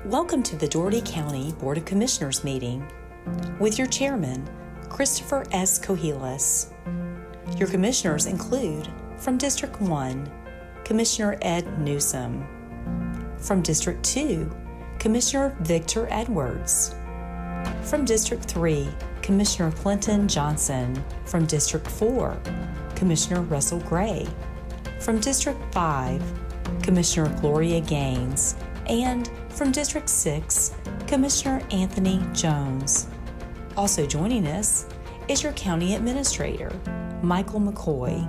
Welcome to the Doherty County Board of Commissioners meeting with your chairman, Christopher S. Cohilas. Your commissioners include, from District 1, Commissioner Ed Newsom. From District 2, Commissioner Victor Edwards. From District 3, Commissioner Clinton Johnson. From District 4, Commissioner Russell Gray. From District 5, Commissioner Gloria Gaines. And from District 6, Commissioner Anthony Jones. Also joining us is your County Administrator, Michael McCoy,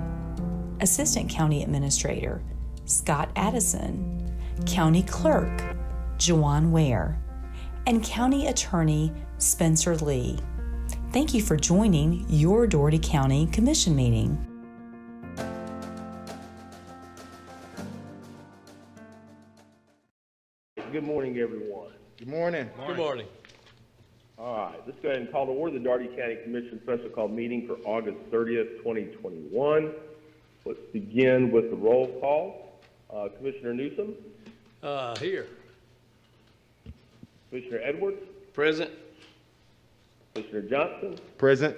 Assistant County Administrator, Scott Addison, County Clerk, Joanne Ware, and County Attorney, Spencer Lee. Thank you for joining your Doherty County Commission meeting. Good morning, everyone. Good morning. Good morning. All right, let's go ahead and call to order the Doherty County Commission special call meeting for August 30th, 2021. Let's begin with the roll call. Commissioner Newsom. Here. Commissioner Edwards. Present. Commissioner Johnson. Present.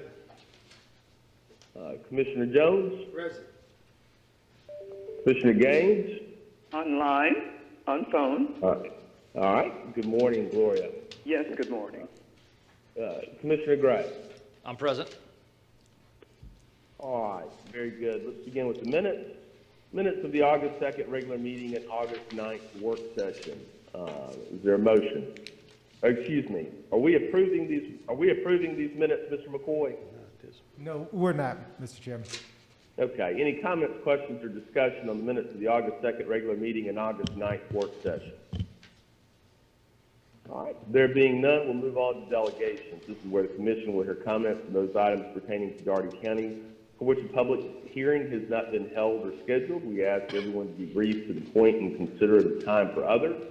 Commissioner Jones. Present. Commissioner Gaines. Online, on phone. All right. Good morning, Gloria. Yes, good morning. Commissioner Gray. I'm present. All right, very good. Let's begin with the minutes. Minutes of the August 2nd regular meeting and August 9th work session. Is there a motion? Oh, excuse me. Are we approving these minutes, Mr. McCoy? No, we're not, Mr. Chairman. Okay. Any comments, questions, or discussion on the minutes of the August 2nd regular meeting and August 9th work session? All right. There being none, we'll move on to delegations. This is where the commission will hear comments on those items pertaining to Doherty County for which a public hearing has not been held or scheduled. We ask everyone to be brief to the point and consider the time for others.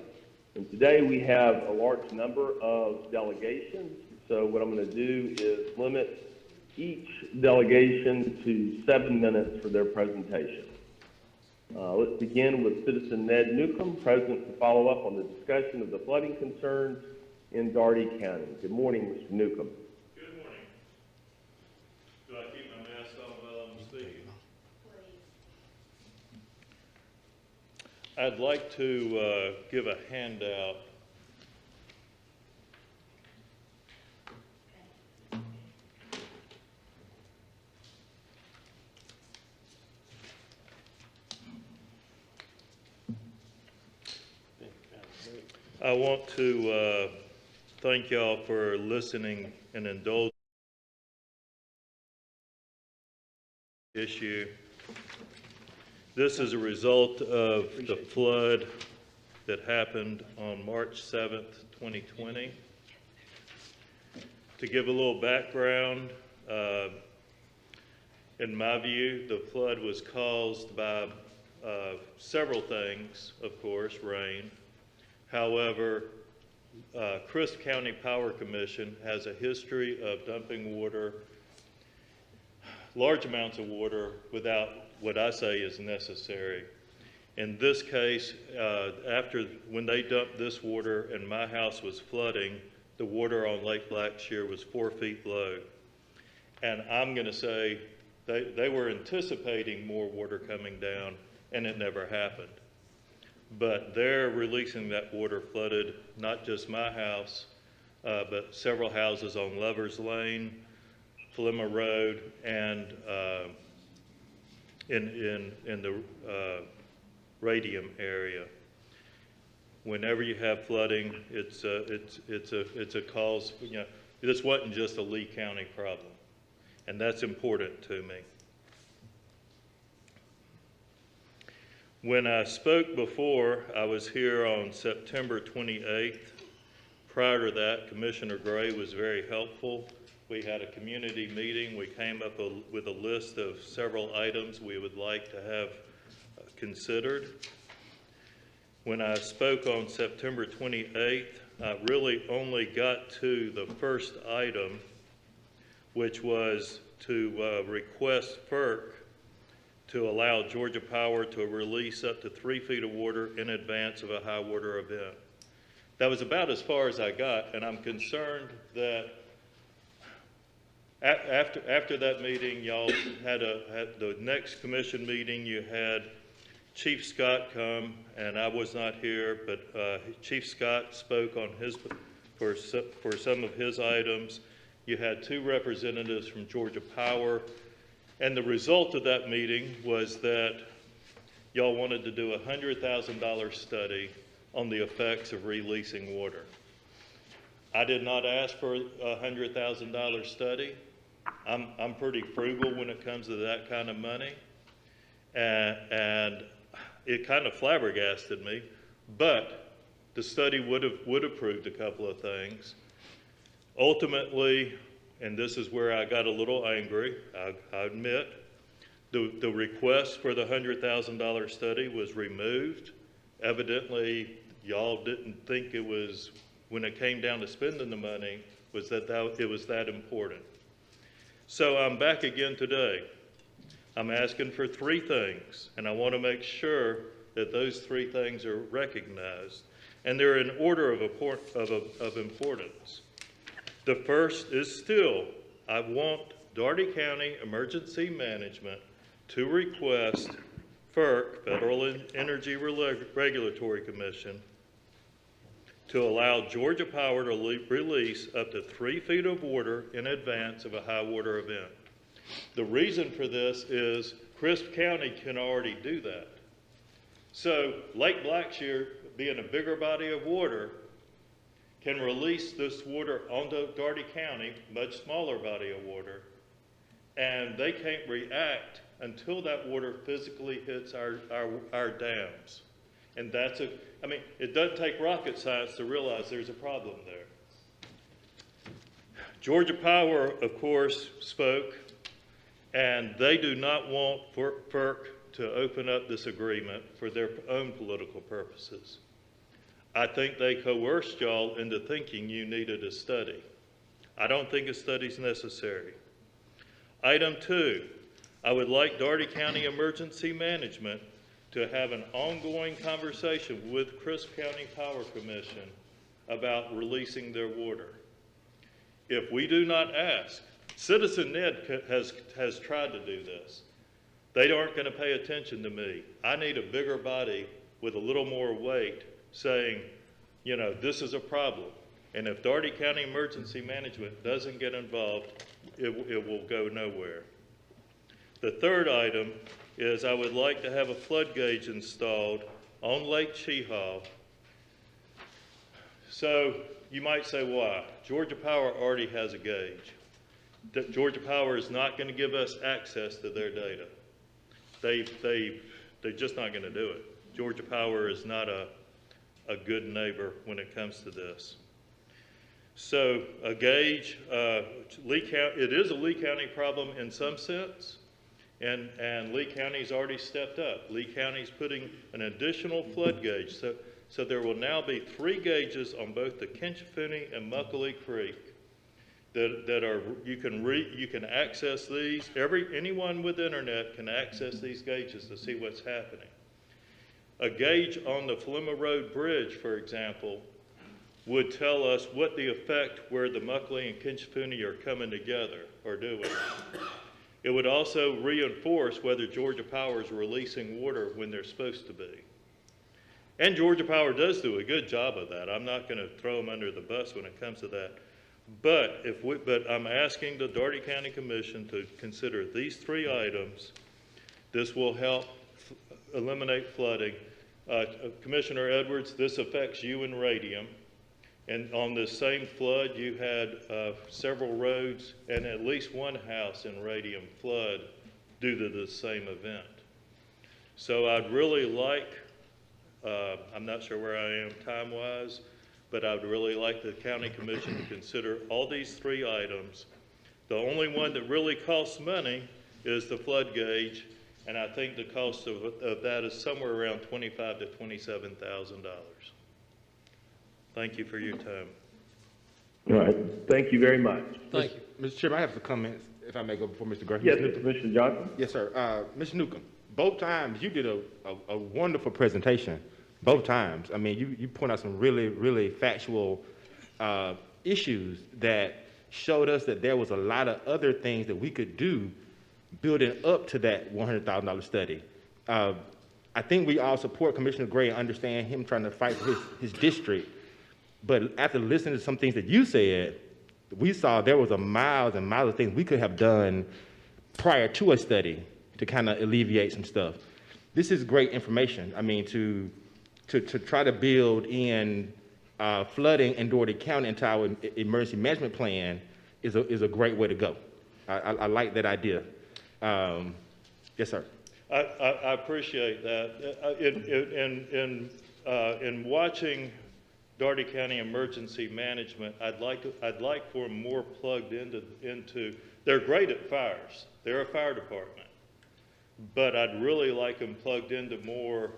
And today we have a large number of delegations. So what I'm going to do is limit each delegation to 7 minutes for their presentation. Let's begin with Citizen Ned Newcomb, present to follow up on the discussion of the flooding concerns in Doherty County. Good morning, Mr. Newcomb. Good morning. Do I keep my mask on while I'm speaking? I'd like to give a handout. I want to thank y'all for listening and indulging in the issue. This is a result of the flood that happened on March 7th, 2020. To give a little background, in my view, the flood was caused by several things, of course, rain. However, Crisp County Power Commission has a history of dumping water, large amounts of water, without what I say is necessary. In this case, when they dumped this water and my house was flooding, the water on Lake Blackshear was 4 feet low. And I'm going to say they were anticipating more water coming down, and it never happened. But their releasing that water flooded not just my house, but several houses on Lovers Lane, Flemma Road, and in the Radium area. Whenever you have flooding, it's a cause. You know, this wasn't just a Lee County problem, and that's important to me. When I spoke before, I was here on September 28th. Prior to that, Commissioner Gray was very helpful. We had a community meeting. We came up with a list of several items we would like to have considered. When I spoke on September 28th, I really only got to the first item, which was to request FERC to allow Georgia Power to release up to 3 feet of water in advance of a high water event. That was about as far as I got, and I'm concerned that after that meeting, y'all had the next commission meeting, you had Chief Scott come, and I was not here, but Chief Scott spoke on for some of his items. You had 2 representatives from Georgia Power, and the result of that meeting was that y'all wanted to do a $100,000 study on the effects of releasing water. I did not ask for a $100,000 study. I'm pretty frugal when it comes to that kind of money, and it kind of flabbergasted me, but the study would have proved a couple of things. Ultimately, and this is where I got a little angry, I admit, the request for the $100,000 study was removed. Evidently, y'all didn't think it was, when it came down to spending the money, it was that important. So I'm back again today. I'm asking for 3 things, and I want to make sure that those 3 things are recognized, and they're in order of importance. The first is still, I want Dougherty County Emergency Management to request FERC, Federal Energy Regulatory Commission, to allow Georgia Power to release up to 3 feet of water in advance of a high water event. The reason for this is Crisp County can already do that. So Lake Blackshear, being a bigger body of water, can release this water onto Dougherty County, much smaller body of water, and they can't react until that water physically hits our dams. And it doesn't take rocket science to realize there's a problem there. Georgia Power, of course, spoke, and they do not want FERC to open up this agreement for their own political purposes. I think they coerced y'all into thinking you needed a study. I don't think a study's necessary. Item 2, I would like Dougherty County Emergency Management to have an ongoing conversation with Crisp County Power Commission about releasing their water. If we do not ask, Citizen Ned has tried to do this. They aren't going to pay attention to me. I need a bigger body with a little more weight saying, you know, this is a problem. And if Dougherty County Emergency Management doesn't get involved, it will go nowhere. The third item is I would like to have a flood gauge installed on Lake Chehaw. So you might say, why? Georgia Power already has a gauge. Georgia Power is not going to give us access to their data. They're just not going to do it. Georgia Power is not a good neighbor when it comes to this. So a gauge, it is a Lee County problem in some sense, and Lee County's already stepped up. Lee County's putting an additional flood gauge, so there will now be 3 gauges on both the Kinchafoonee and Muckley Creek that are, you can access these. Anyone with internet can access these gauges to see what's happening. A gauge on the Philema Road Bridge, for example, would tell us what the effect where the Muckley and Kinchafoonee are coming together or doing. It would also reinforce whether Georgia Power is releasing water when they're supposed to be. And Georgia Power does do a good job of that. I'm not going to throw them under the bus when it comes to that. But I'm asking the Dougherty County Commission to consider these 3 items. This will help eliminate flooding. Commissioner Edwards, this affects you in Radium. And on this same flood, you had several roads and at least one house in Radium flood due to the same event. So I'd really like, I'm not sure where I am time-wise, but I'd really like the county commission to consider all these 3 items. The only one that really costs money is the flood gauge, and I think the cost of that is somewhere around $25,000 to $27,000. Thank you for your time. All right, thank you very much. Thank you. Mr. Chairman, I have some comments, if I may go before Mr. Garcia. Yes, Commissioner Johnson? Yes, sir. Mr. Newcomb, both times you did a wonderful presentation, both times. I mean, you point out some really, really factual issues that showed us that there was a lot of other things that we could do building up to that $100,000 study. I think we all support Commissioner Gray and understand him trying to fight for his district. But after listening to some things that you said, we saw there was a miles and miles of things we could have done prior to a study to kind of alleviate some stuff. This is great information. I mean, to try to build in flooding in Doherty County into our emergency management plan is a great way to go. I like that idea. Yes, sir. I appreciate that. In watching Doherty County Emergency Management, I'd like for them more plugged into. They're great at fires. They're a fire department, but I'd really like them plugged into more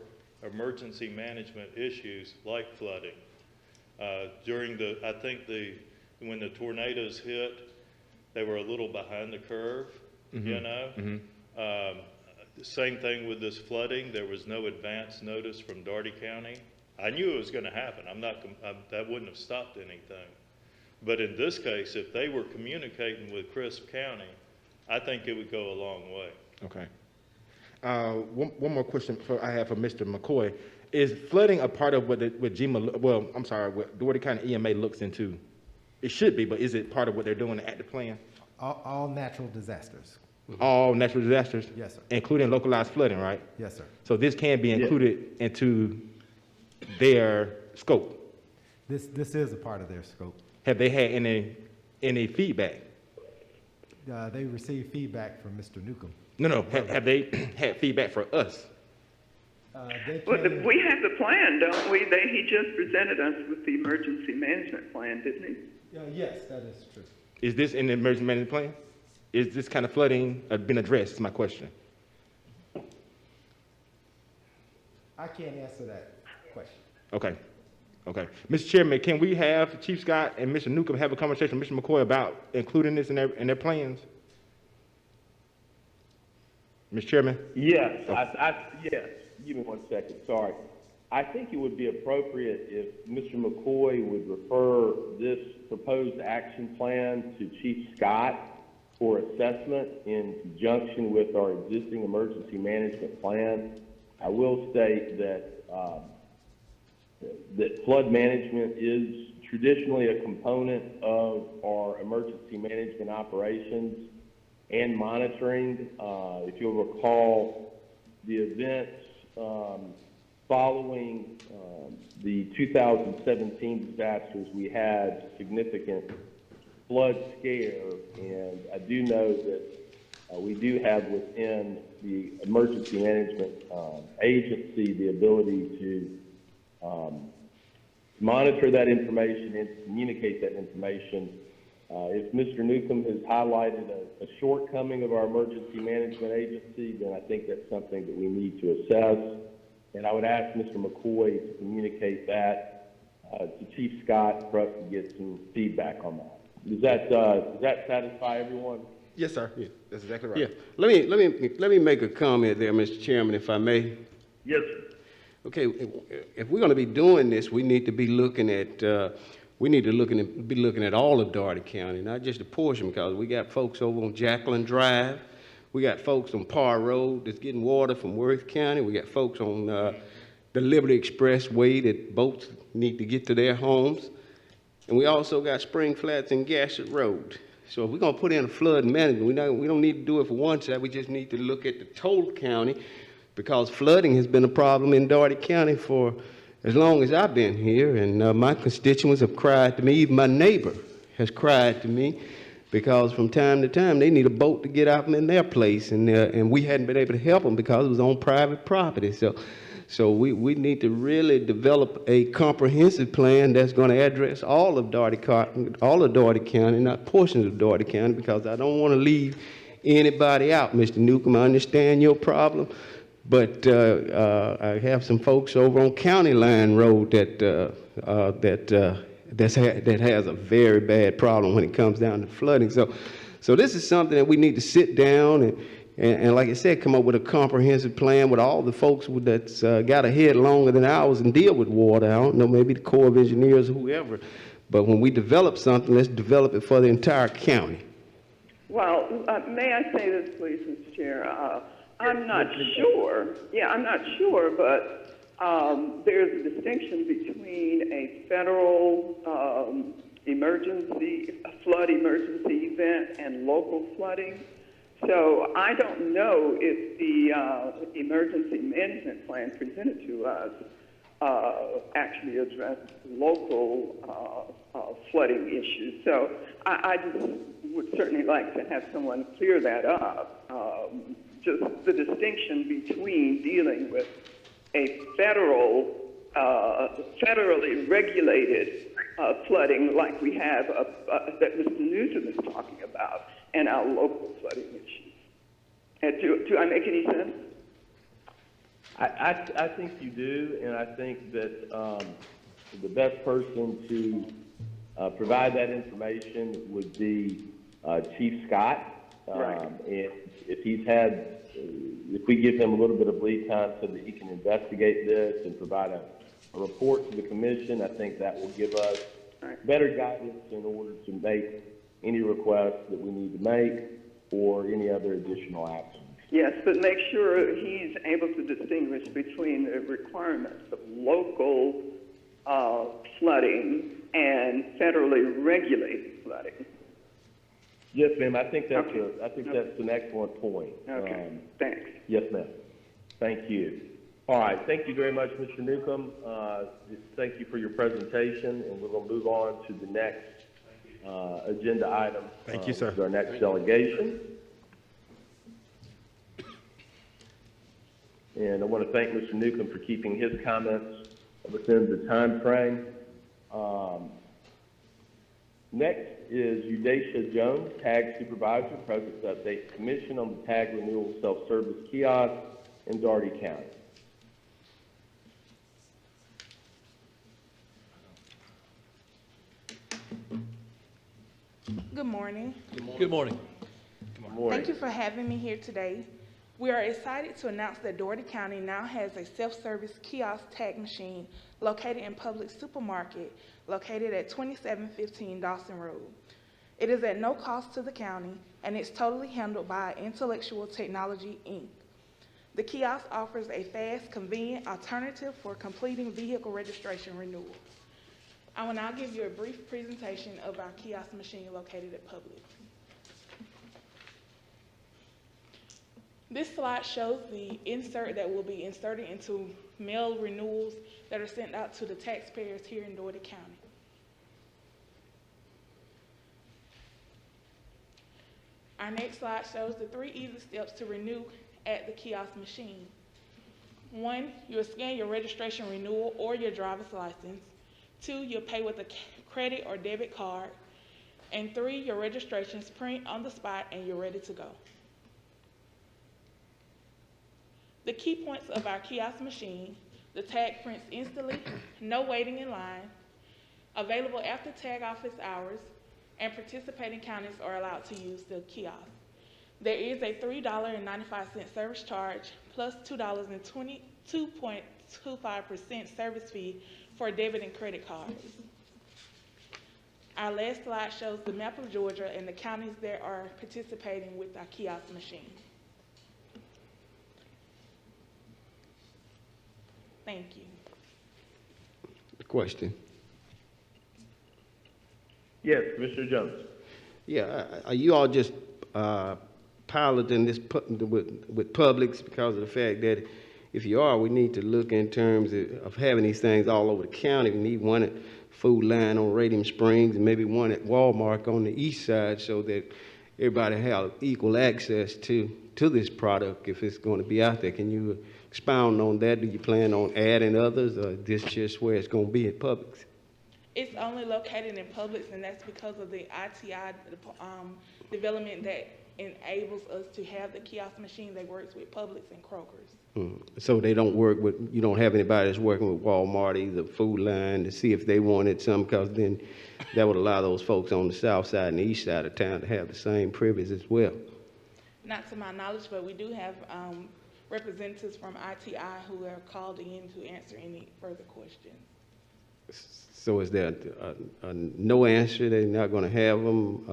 emergency management issues like flooding. When the tornadoes hit, they were a little behind the curve, you know? Same thing with this flooding. There was no advance notice from Doherty County. I knew it was going to happen. That wouldn't have stopped anything. But in this case, if they were communicating with Crisp County, I think it would go a long way. Okay. One more question I have for Mr. McCoy. Is flooding a part of what Doherty County EMA looks into? It should be, but is it part of what they're doing at the plan? All natural disasters. All natural disasters? Yes, sir. Including localized flooding, right? Yes, sir. So this can be included into their scope? This is a part of their scope. Have they had any feedback? They received feedback from Mr. Newcomb. No. Have they had feedback for us? Well, we have the plan, don't we? He just presented us with the emergency management plan, didn't he? Yes, that is true. Is this in the emergency management plan? Is this kind of flooding been addressed, is my question. I can't answer that question. Okay. Mr. Chairman, can we have Chief Scott and Mr. Newcomb have a conversation with Mr. McCoy about including this in their plans? Mr. Chairman? Yes, yes. Give me 1 second, sorry. I think it would be appropriate if Mr. McCoy would refer this proposed action plan to Chief Scott for assessment in conjunction with our existing emergency management plan. I will state that that flood management is traditionally a component of our emergency management operations and monitoring. If you'll recall, the events following the 2017 disasters, we had significant flood scare, and I do know that we do have within the emergency management agency the ability to monitor that information and communicate that information. If Mr. Newcomb has highlighted a shortcoming of our emergency management agency, then I think that's something that we need to assess. And I would ask Mr. McCoy to communicate that to Chief Scott for us to get some feedback on that. Does that satisfy everyone? Yes, sir. Yeah, that's exactly right. Yeah. Let me make a comment there, Mr. Chairman, if I may. Yes, sir. Okay, if we're going to be doing this, we need to be looking at all of Doherty County, not just a portion, because we got folks over on Jacqueline Drive, we got folks on Parr Road that's getting water from Worth County, we got folks on the Liberty Expressway that boats need to get to their homes, and we also got Spring Flats and Gashett Road. So if we're going to put in a flood management, we don't need to do it for one side, we just need to look at the total county, because flooding has been a problem in Doherty County for as long as I've been here, and my constituents have cried to me, even my neighbor has cried to me, because from time to time they need a boat to get out in their place, and we hadn't been able to help them because it was on private property. So we need to really develop a comprehensive plan that's going to address all of Doherty County, not portions of Doherty County, because I don't want to leave anybody out, Mr. Newcomb. I understand your problem. But I have some folks over on County Line Road that has a very bad problem when it comes down to flooding. So this is something that we need to sit down and like I said, come up with a comprehensive plan with all the folks that's got a head longer than ours and deal with water. I don't know, maybe the Corps of Engineers or whoever. But when we develop something, let's develop it for the entire county. Well, may I say this, please, Mr. Chair? I'm not sure. Yeah, I'm not sure, but there's a distinction between a federal flood emergency event and local flooding. So I don't know if the emergency management plan presented to us actually addressed local flooding issues. So I just would certainly like to have someone clear that up. Just the distinction between dealing with a federally regulated flooding like we have that Mr. Newsom is talking about, and our local flooding issues. Do I make any sense? I think you do, and I think that the best person to provide that information would be Chief Scott. Right. And if we give him a little bit of lead time so that he can investigate this and provide a report to the commission, I think that will give us better guidance in order to make any requests that we need to make or any other additional action. Yes, but make sure he's able to distinguish between the requirements of local flooding and federally regulated flooding. Yes, ma'am. I think that's that's an excellent point. Okay. Thanks. Yes, ma'am. Thank you. All right. Thank you very much, Mr. Newcomb. Thank you for your presentation, and we're going to move on to the next agenda item. Thank you, sir. Our next delegation. And I want to thank Mr. Newcomb for keeping his comments within the time frame. Next is Udacia Jones, Tag Supervisor, present to update the Commission on the Tag Renewal Self-Service Kiosk in Doherty County. Good morning. Good morning. Good morning. Thank you for having me here today. We are excited to announce that Doherty County now has a self-service kiosk tag machine located in Public Supermarket, located at 2715 Dawson Road. It is at no cost to the county, and it's totally handled by Intellectual Technology, Inc. The kiosk offers a fast, convenient alternative for completing vehicle registration renewal. I will now give you a brief presentation of our kiosk machine located at Public. This slide shows the insert that will be inserted into mail renewals that are sent out to the taxpayers here in Doherty County. Our next slide shows the 3 easy steps to renew at the kiosk machine. 1, you'll scan your registration renewal or your driver's license. 2, you'll pay with a credit or debit card. And 3, your registration's print on the spot and you're ready to go. The key points of our kiosk machine: the tag prints instantly, no waiting in line, available after tag office hours, and participating counties are allowed to use the kiosk. There is a $3.95 service charge plus $2.25% service fee for debit and credit cards. Our last slide shows the map of Georgia and the counties that are participating with our kiosk machine. Thank you. Question. Yes, Commissioner Jones. Yeah, are you all just piloting this with Publix because of the fact that if you are, we need to look in terms of having these things all over the county. We need one at Food Line on Radium Springs and maybe one at Walmart on the east side so that everybody have equal access to this product if it's going to be out there. Can you expound on that? Do you plan on adding others, or this just where it's going to be at Publix? It's only located in Publix, and that's because of the ITI development that enables us to have the kiosk machine that works with Publix and Kroger's. So they don't work with, you don't have anybody that's working with Walmart, either Food Line, to see if they wanted some, because then that would allow those folks on the south side and the east side of town to have the same privilege as well. Not to my knowledge, but we do have representatives from ITI who are called in to answer any further questions. So is there a no answer? They're not going to have them?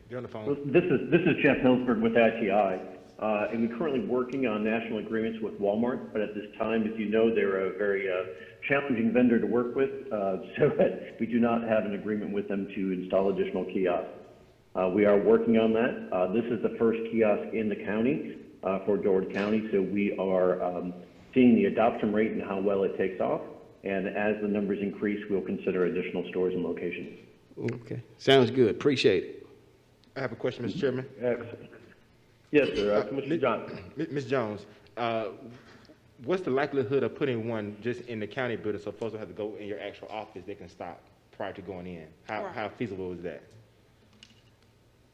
They're on the phone. This is Jeff Hillsberg with ITI, and we're currently working on national agreements with Walmart, but at this time, as you know, they're a very challenging vendor to work with, so we do not have an agreement with them to install additional kiosks. We are working on that. This is the first kiosk in the county for Doherty County, so we are seeing the adoption rate and how well it takes off, and as the numbers increase, we'll consider additional stores and locations. Okay, sounds good. Appreciate it. I have a question, Mr. Chairman. Yes, sir. Commissioner Johnson. Ms. Jones, what's the likelihood of putting one just in the county building so folks don't have to go in your actual office, they can stop prior to going in? How feasible is that?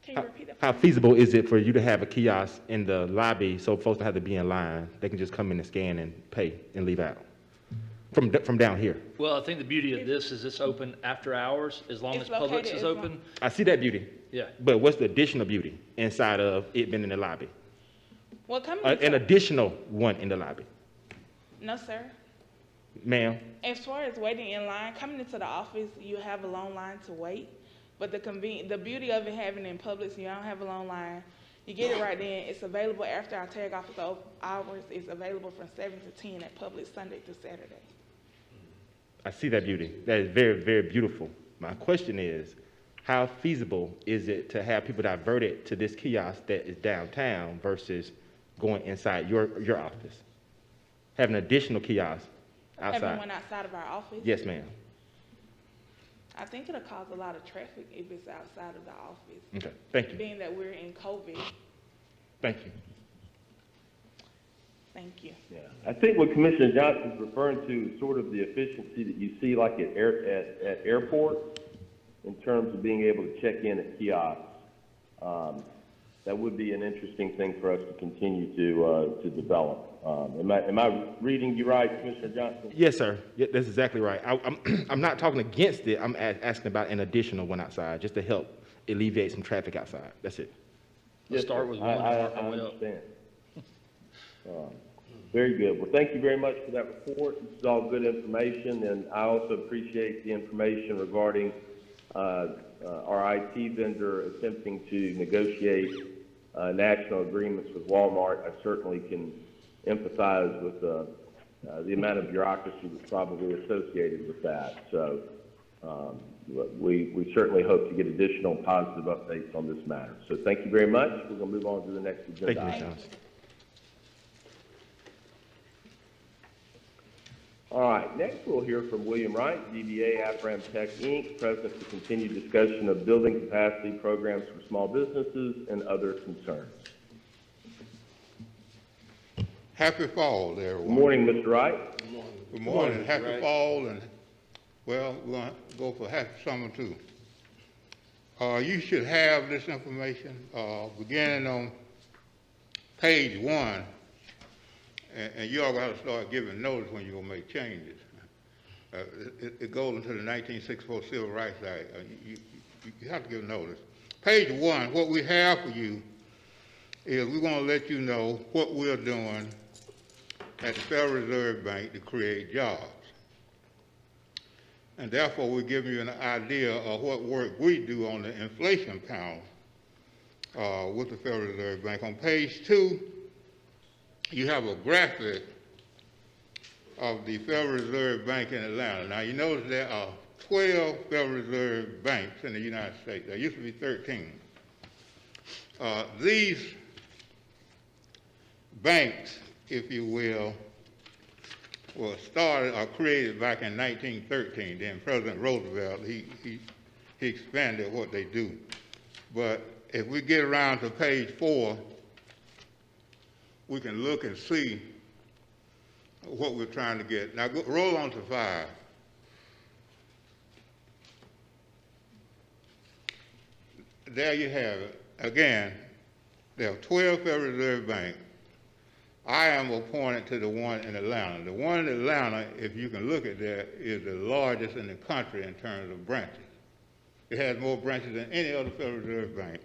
Can you repeat that? How feasible is it for you to have a kiosk in the lobby so folks don't have to be in line? They can just come in and scan and pay and leave out from down here. Well, I think the beauty of this is it's open after hours, as long as Publix is open. I see that beauty. Yeah. But what's the additional beauty inside of it being in the lobby? Well, coming An additional one in the lobby. No, sir. Ma'am? As far as waiting in line, coming into the office, you have a long line to wait. But the beauty of it having in Publix, you don't have a long line. You get it right then. It's available after our tag office hours. It's available from 7 to 10 at Publix Sunday to Saturday. I see that beauty. That is very, very beautiful. My question is, how feasible is it to have people diverted to this kiosk that is downtown versus going inside your office? Have an additional kiosk outside. Having one outside of our office? Yes, ma'am. I think it'll cause a lot of traffic if it's outside of the office. Okay, thank you. Being that we're in COVID. Thank you. Thank you. Yeah, I think what Commissioner Johnson is referring to is sort of the efficiency that you see like at airports in terms of being able to check in at kiosks. That would be an interesting thing for us to continue to develop. Am I reading you right, Commissioner Johnson? Yes, sir. Yeah, that's exactly right. I'm not talking against it. I'm asking about an additional one outside just to help alleviate some traffic outside. That's it. Let's start with one and work our way up. understand. Very good. Well, thank you very much for that report. This is all good information, and I also appreciate the information regarding our IT vendor attempting to negotiate national agreements with Walmart. I certainly can empathize with the amount of bureaucracy that's probably associated with that. So we certainly hope to get additional positive updates on this matter. So thank you very much. We're going to move on to the next agenda Thank you, Ms. item. Jones. All right, next we'll hear from William Wright, DBA Afram Tech Inc., President, to continue discussion of building capacity programs for small businesses and other concerns. Happy fall, everyone. Good morning, Mr. Wright. Good morning. Happy fall, and well, we're going to go for happy summer too. You should have this information beginning on page 1. And you all got to start giving notice when you're going to make changes. It goes into the 1964 Civil Rights Act. You have to give notice. Page 1, what we have for you is we want to let you know what we're doing at the Federal Reserve Bank to create jobs. And therefore, we're giving you an idea of what work we do on the inflation panel with the Federal Reserve Bank. On page 2, you have a graphic of the Federal Reserve Bank in Atlanta. Now, you notice there are 12 Federal Reserve banks in the United States. There used to be 13. These banks, if you will, were started or created back in 1913. Then President Roosevelt, he expanded what they do. But if we get around to page 4, we can look and see what we're trying to get. Now, roll on to 5. There you have it. Again, there are 12 Federal Reserve Banks. I am appointed to the one in Atlanta. The one in Atlanta, if you can look at that, is the largest in the country in terms of branches. It has more branches than any other Federal Reserve Bank.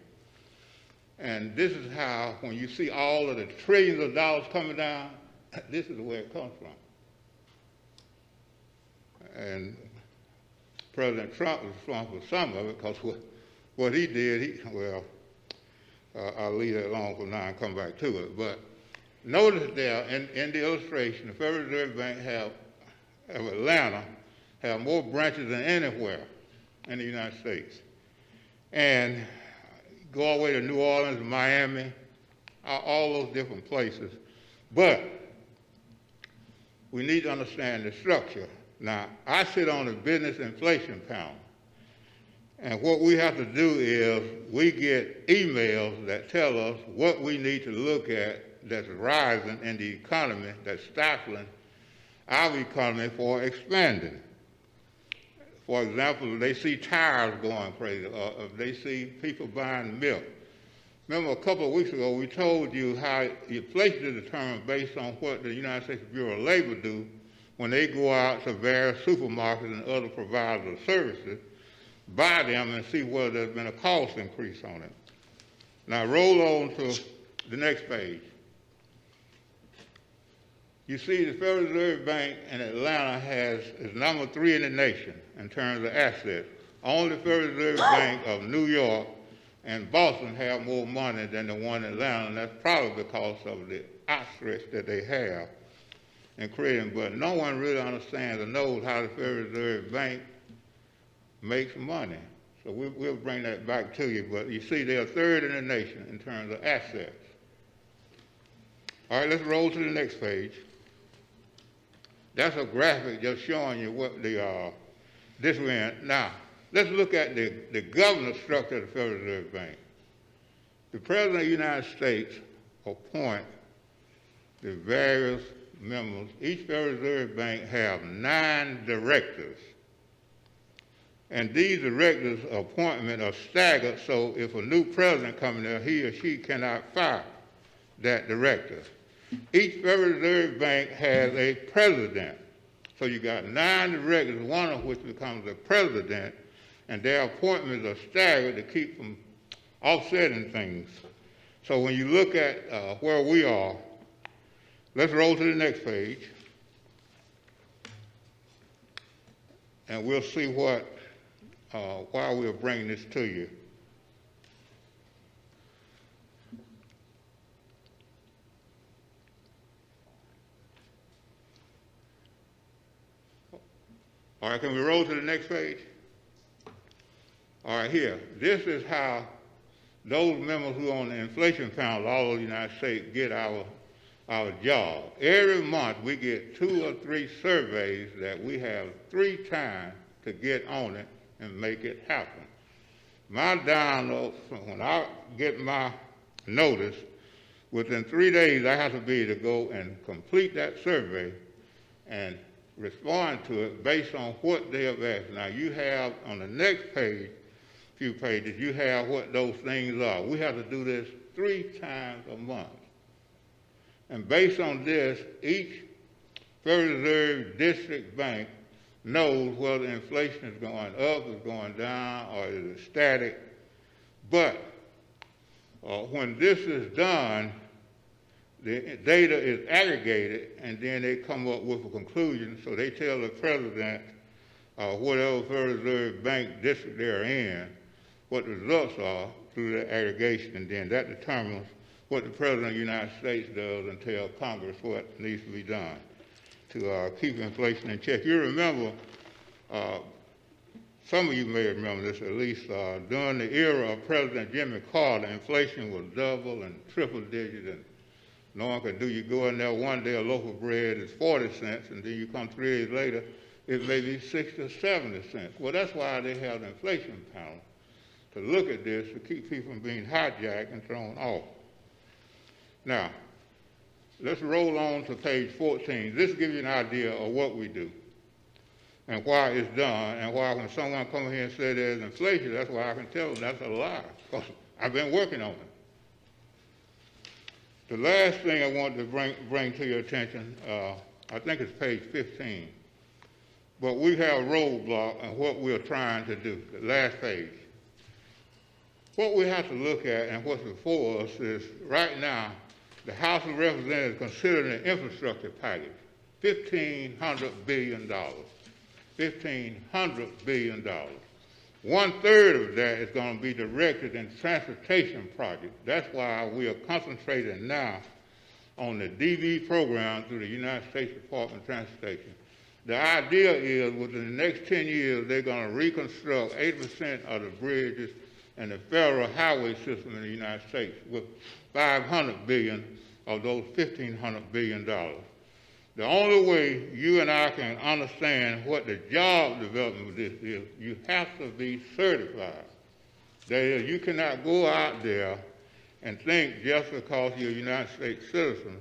And this is how, when you see all of the trillions of dollars coming down, this is where it comes from. And President Trump was responsible for some of it, because what he did, I'll leave that alone for now and come back to it. But notice there in the illustration, the Federal Reserve Bank of Atlanta have more branches than anywhere in the United States. And go all the way to New Orleans, Miami, all those different places. But we need to understand the structure. Now, I sit on the business inflation panel. And what we have to do is we get emails that tell us what we need to look at that's rising in the economy, that's stifling our economy for expanding. For example, if they see tires going crazy, or if they see people buying milk. Remember a couple of weeks ago, we told you how inflation is determined based on what the United States Bureau of Labor do when they go out to various supermarkets and other providers of services, buy them and see whether there's been a cost increase on it. Now roll on to the next page. You see the Federal Reserve Bank in Atlanta is number 3 in the nation in terms of assets. Only the Federal Reserve Bank of New York and Boston have more money than the one in Atlanta, and that's probably because of the outstretch that they have in creating. But no one really understands or knows how the Federal Reserve Bank makes money. So we'll bring that back to you. But you see they're 3rd in the nation in terms of assets. All right, let's roll to the next page. That's a graphic just showing you what this went. Now, let's look at the governance structure of the Federal Reserve Bank. The President of the United States appoints the various members. Each Federal Reserve Bank have 9 directors. And these directors' appointments are staggered, so if a new president comes there, he or she cannot fire that director. Each Federal Reserve Bank has a president. So you got 9 directors, one of which becomes the president, and their appointments are staggered to keep from offsetting things. So when you look at where we are, let's roll to the next page, and we'll see why we're bringing this to you. All right, can we roll to the next page? All right, here. This is how those members who are on the inflation panel all over the United States get our job. Every month we get 2 or 3 surveys that we have 3 times to get on it and make it happen. My download, when I get my notice, within 3 days I have to be able to go and complete that survey and respond to it based on what they have asked. Now you have on the next page, few pages, you have what those things are. We have to do this 3 times a month. And based on this, each Federal Reserve District Bank knows whether inflation is going up, is going down, or is it static. But when this is done, the data is aggregated, and then they come up with a conclusion. So they tell the president, whatever Federal Reserve Bank district they're in, what the results are through the aggregation, and then that determines what the President of the United States does and tell Congress what needs to be done to keep inflation in check. You remember, some of you may remember this at least, during the era of President Jimmy Carter, inflation was double and triple digit, and no one can do. You go in there one day, a loaf of bread is 40 cents, and then you come 3 days later, it may be 60 or 70 cents. Well, that's why they have the inflation panel, to look at this, to keep people from being hijacked and thrown off. Now, let's roll on to page 14. This gives you an idea of what we do and why it's done, and why when someone comes here and says there's inflation, that's why I can tell them that's a lie, because I've been working on it. The last thing I want to bring to your attention, I think it's page 15, but we have a roadblock and what we're trying to do, the last page. what we have to look at and what's before us is right now, the House of Representatives considering an infrastructure package, $1,500 billion. $1,500 billion. 1/3 of that is going to be directed in transportation projects. That's why we are concentrating now on the DV program through the United States Department of Transportation. The idea is within the next 10 years, they're going to reconstruct 80% of the bridges and the federal highway system in the United States with $500 billion of those $1,500 billion. The only way you and I can understand what the job development of this is, you have to be certified. That is, you cannot go out there and think just because you're a United States citizen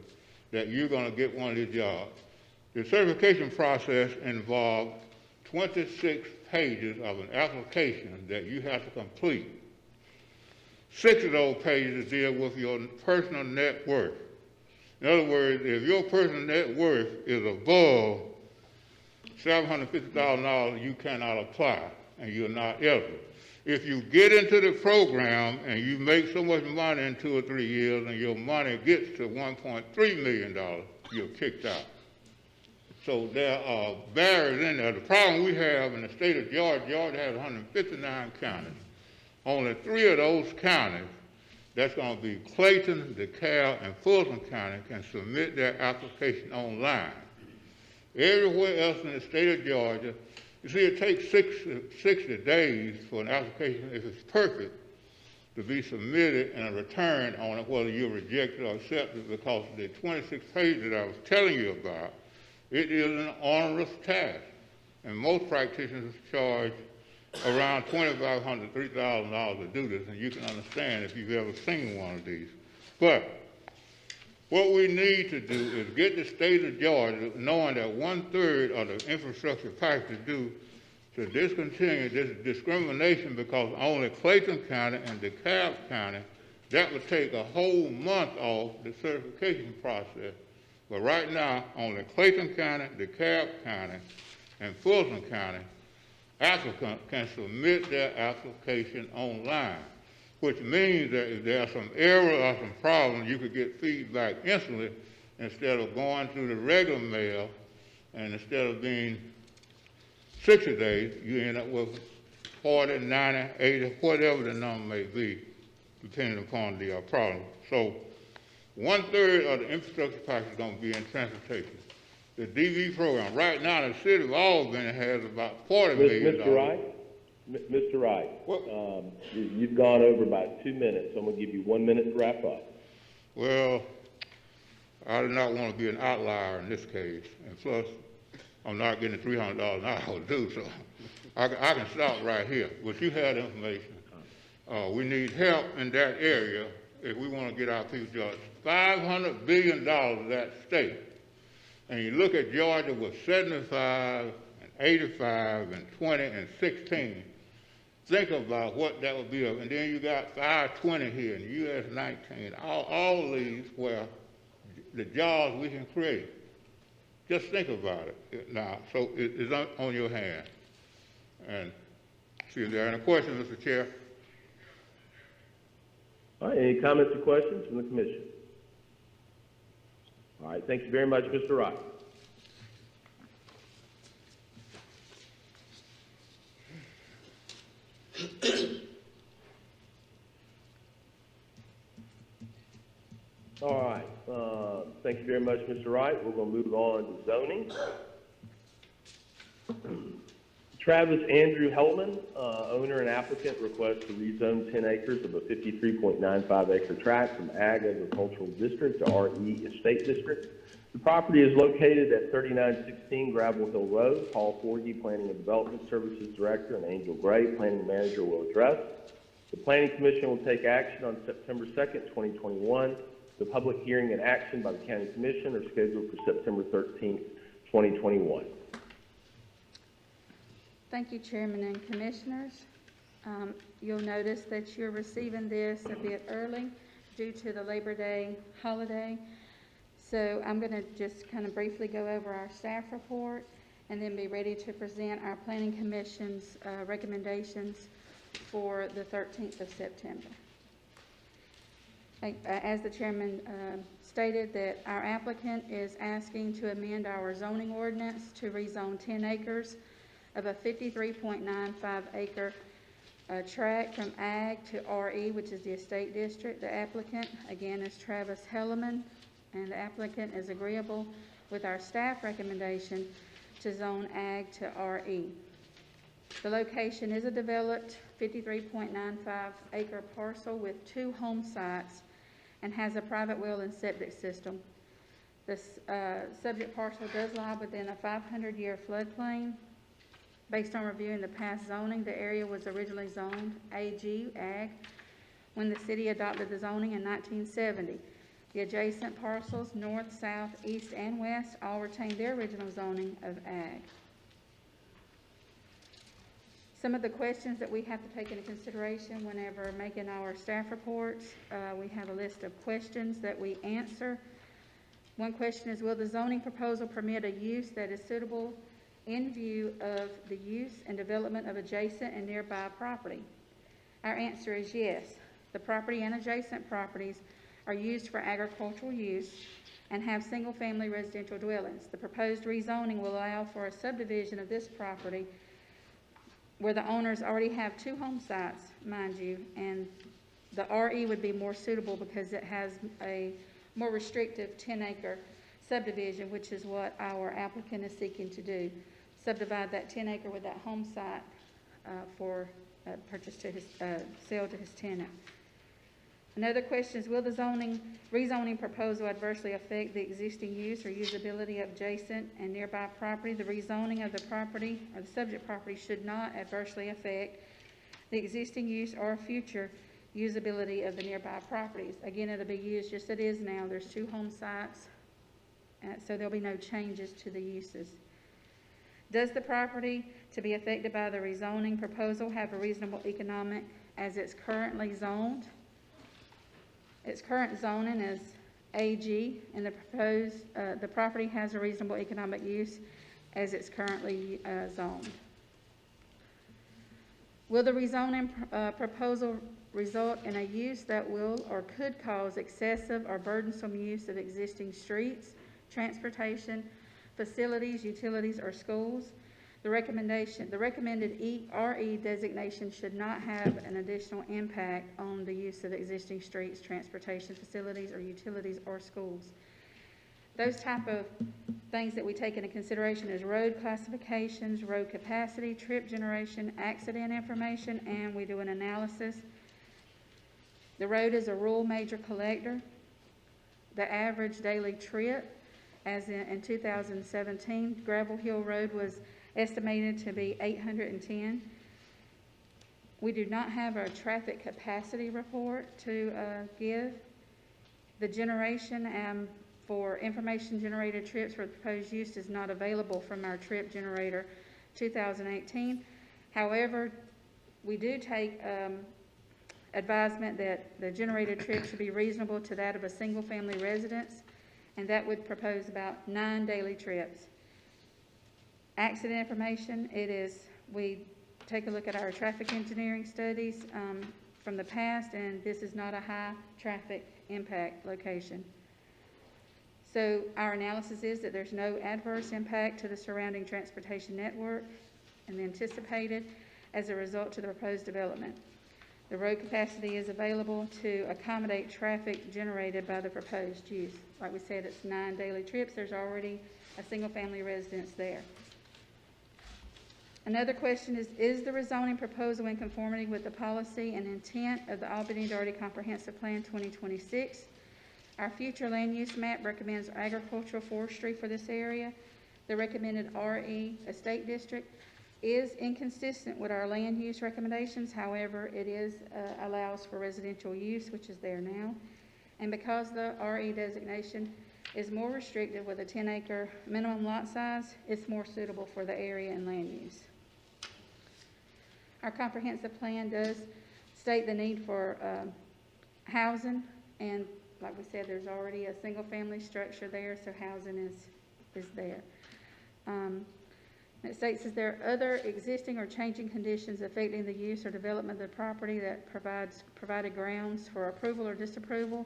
that you're going to get one of these jobs. The certification process involves 26 pages of an application that you have to complete. 6 of those pages deal with your personal net worth. In other words, if your personal net worth is above $750,000, you cannot apply and you're not eligible. If you get into the program and you make so much money in 2 or 3 years and your money gets to $1.3 million, you're kicked out. So there are barriers in there. The problem we have in the state of Georgia, Georgia has 159 counties. Only 3 of those counties, that's going to be Clayton, DeKalb, and Fulton County, can submit their application online. Everywhere else in the state of Georgia, you see, it takes 60 days for an application, if it's perfect, to be submitted and a return on it, whether you're rejected or accepted, because the 26 pages that I was telling you about, it is an onerous task. And most practitioners charge around $2,500 to $3,000 to do this, and you can understand if you've ever seen one of these. But what we need to do is get the state of Georgia knowing that 1/3 of the infrastructure package due to discontinue this discrimination, because only Clayton County and DeKalb County, that would take a whole month off the certification process. But right now, only Clayton County, DeKalb County, and Fulton County applicants can submit their application online, which means that if there are some errors or some problems, you could get feedback instantly instead of going through the regular mail, and instead of being 60 days, you end up with 40, 90, 80, whatever the number may be, depending upon the problem. So 1/3 of the infrastructure package is going to be in transportation. The DV program, right now, the city of Albany has about $40 million. Mr. Wright, you've gone over about 2 minutes, so I'm going to give you 1 minute to wrap up. Well, I do not want to be an outlier in this case, and plus, I'm not getting $300 an hour to do so. I can stop right here, but you have the information. We need help in that area if we want to get our people jobs. $500 billion of that state. And you look at Georgia with 75 and 85 and 20 and 16. Think about what that would be. And then you got 520 here in the US 19. All of these where the jobs we can create. Just think about it now. So it's on your hand. And see if there are any questions, Mr. Chair. All right, any comments or questions from the commission? All right, thank you very much, Mr. Wright. All right, thank you very much, Mr. Wright. We're going to move on to zoning. Travis Andrew Hellman, owner and applicant, requests to rezone 10 acres of a 53.95 acre tract from Ag Agricultural District to RE Estate District. The property is located at 3916 Gravel Hill Road. Paul Forgy, Planning and Development Services Director, and Angel Gray, Planning Manager, will address. The Planning Commission will take action on September 2nd, 2021. The public hearing and action by the County Commission are scheduled for September 13th, 2021. Thank you, Chairman and Commissioners. You'll notice that you're receiving this a bit early due to the Labor Day holiday. So I'm going to just kind of briefly go over our staff report and then be ready to present our Planning Commission's recommendations for the 13th of September. As the chairman stated, that our applicant is asking to amend our zoning ordinance to rezone 10 acres of a 53.95 acre tract from Ag to RE, which is the estate district. The applicant, again, is Travis Hellerman, and the applicant is agreeable with our staff recommendation to zone Ag to RE. The location is a developed 53.95 acre parcel with 2 home sites and has a private well and septic system. This subject parcel does lie within a 500-year floodplain. Based on reviewing the past zoning, the area was originally zoned AG, Ag, when the city adopted the zoning in 1970. The adjacent parcels, north, south, east, and west, all retained their original zoning of Ag. Some of the questions that we have to take into consideration whenever making our staff reports, we have a list of questions that we answer. One question is, will the zoning proposal permit a use that is suitable in view of the use and development of adjacent and nearby property? Our answer is yes. The property and adjacent properties are used for agricultural use and have single-family residential dwellings. The proposed rezoning will allow for a subdivision of this property where the owners already have 2 home sites, mind you, and the RE would be more suitable because it has a more restrictive 10-acre subdivision, which is what our applicant is seeking to do. Subdivide that 10 acre with that home site for purchase to his, sale to his tenant. Another question is, will the rezoning proposal adversely affect the existing use or usability of adjacent and nearby property? The rezoning of the property, or the subject property, should not adversely affect the existing use or future usability of the nearby properties. Again, it'll be used just as it is now. There's 2 home sites, so there'll be no changes to the uses. Does the property to be affected by the rezoning proposal have a reasonable economic as it's currently zoned? Its current zoning is AG, and the property has a reasonable economic use as it's currently zoned. Will the rezoning proposal result in a use that will or could cause excessive or burdensome use of existing streets, transportation, facilities, utilities, or schools? The recommended RE designation should not have an additional impact on the use of existing streets, transportation facilities, or utilities, or schools. Those type of things that we take into consideration is road classifications, road capacity, trip generation, accident information, and we do an analysis. The road is a rural major collector. The average daily trip, as in 2017, Gravel Hill Road was estimated to be 810. We do not have a traffic capacity report to give. The generation for information generated trips for the proposed use is not available from our trip generator 2018. However, we do take advisement that the generated trip should be reasonable to that of a single family residence, and that would propose about 9 daily trips. Accident information, we take a look at our traffic engineering studies from the past, and this is not a high traffic impact location. So our analysis is that there's no adverse impact to the surrounding transportation network and anticipated as a result to the proposed development. The road capacity is available to accommodate traffic generated by the proposed use. Like we said, it's 9 daily trips. There's already a single family residence there. Another question is the rezoning proposal in conformity with the policy and intent of the Albany-Doherty Comprehensive Plan 2026? Our future land use map recommends agricultural forestry for this area. The recommended RE estate district is inconsistent with our land use recommendations. However, it allows for residential use, which is there now. And because the RE designation is more restrictive with a 10-acre minimum lot size, it's more suitable for the area and land use. Our comprehensive plan does state the need for housing, and like we said, there's already a single family structure there, so housing is there. It states, is there other existing or changing conditions affecting the use or development of the property that provided grounds for approval or disapproval?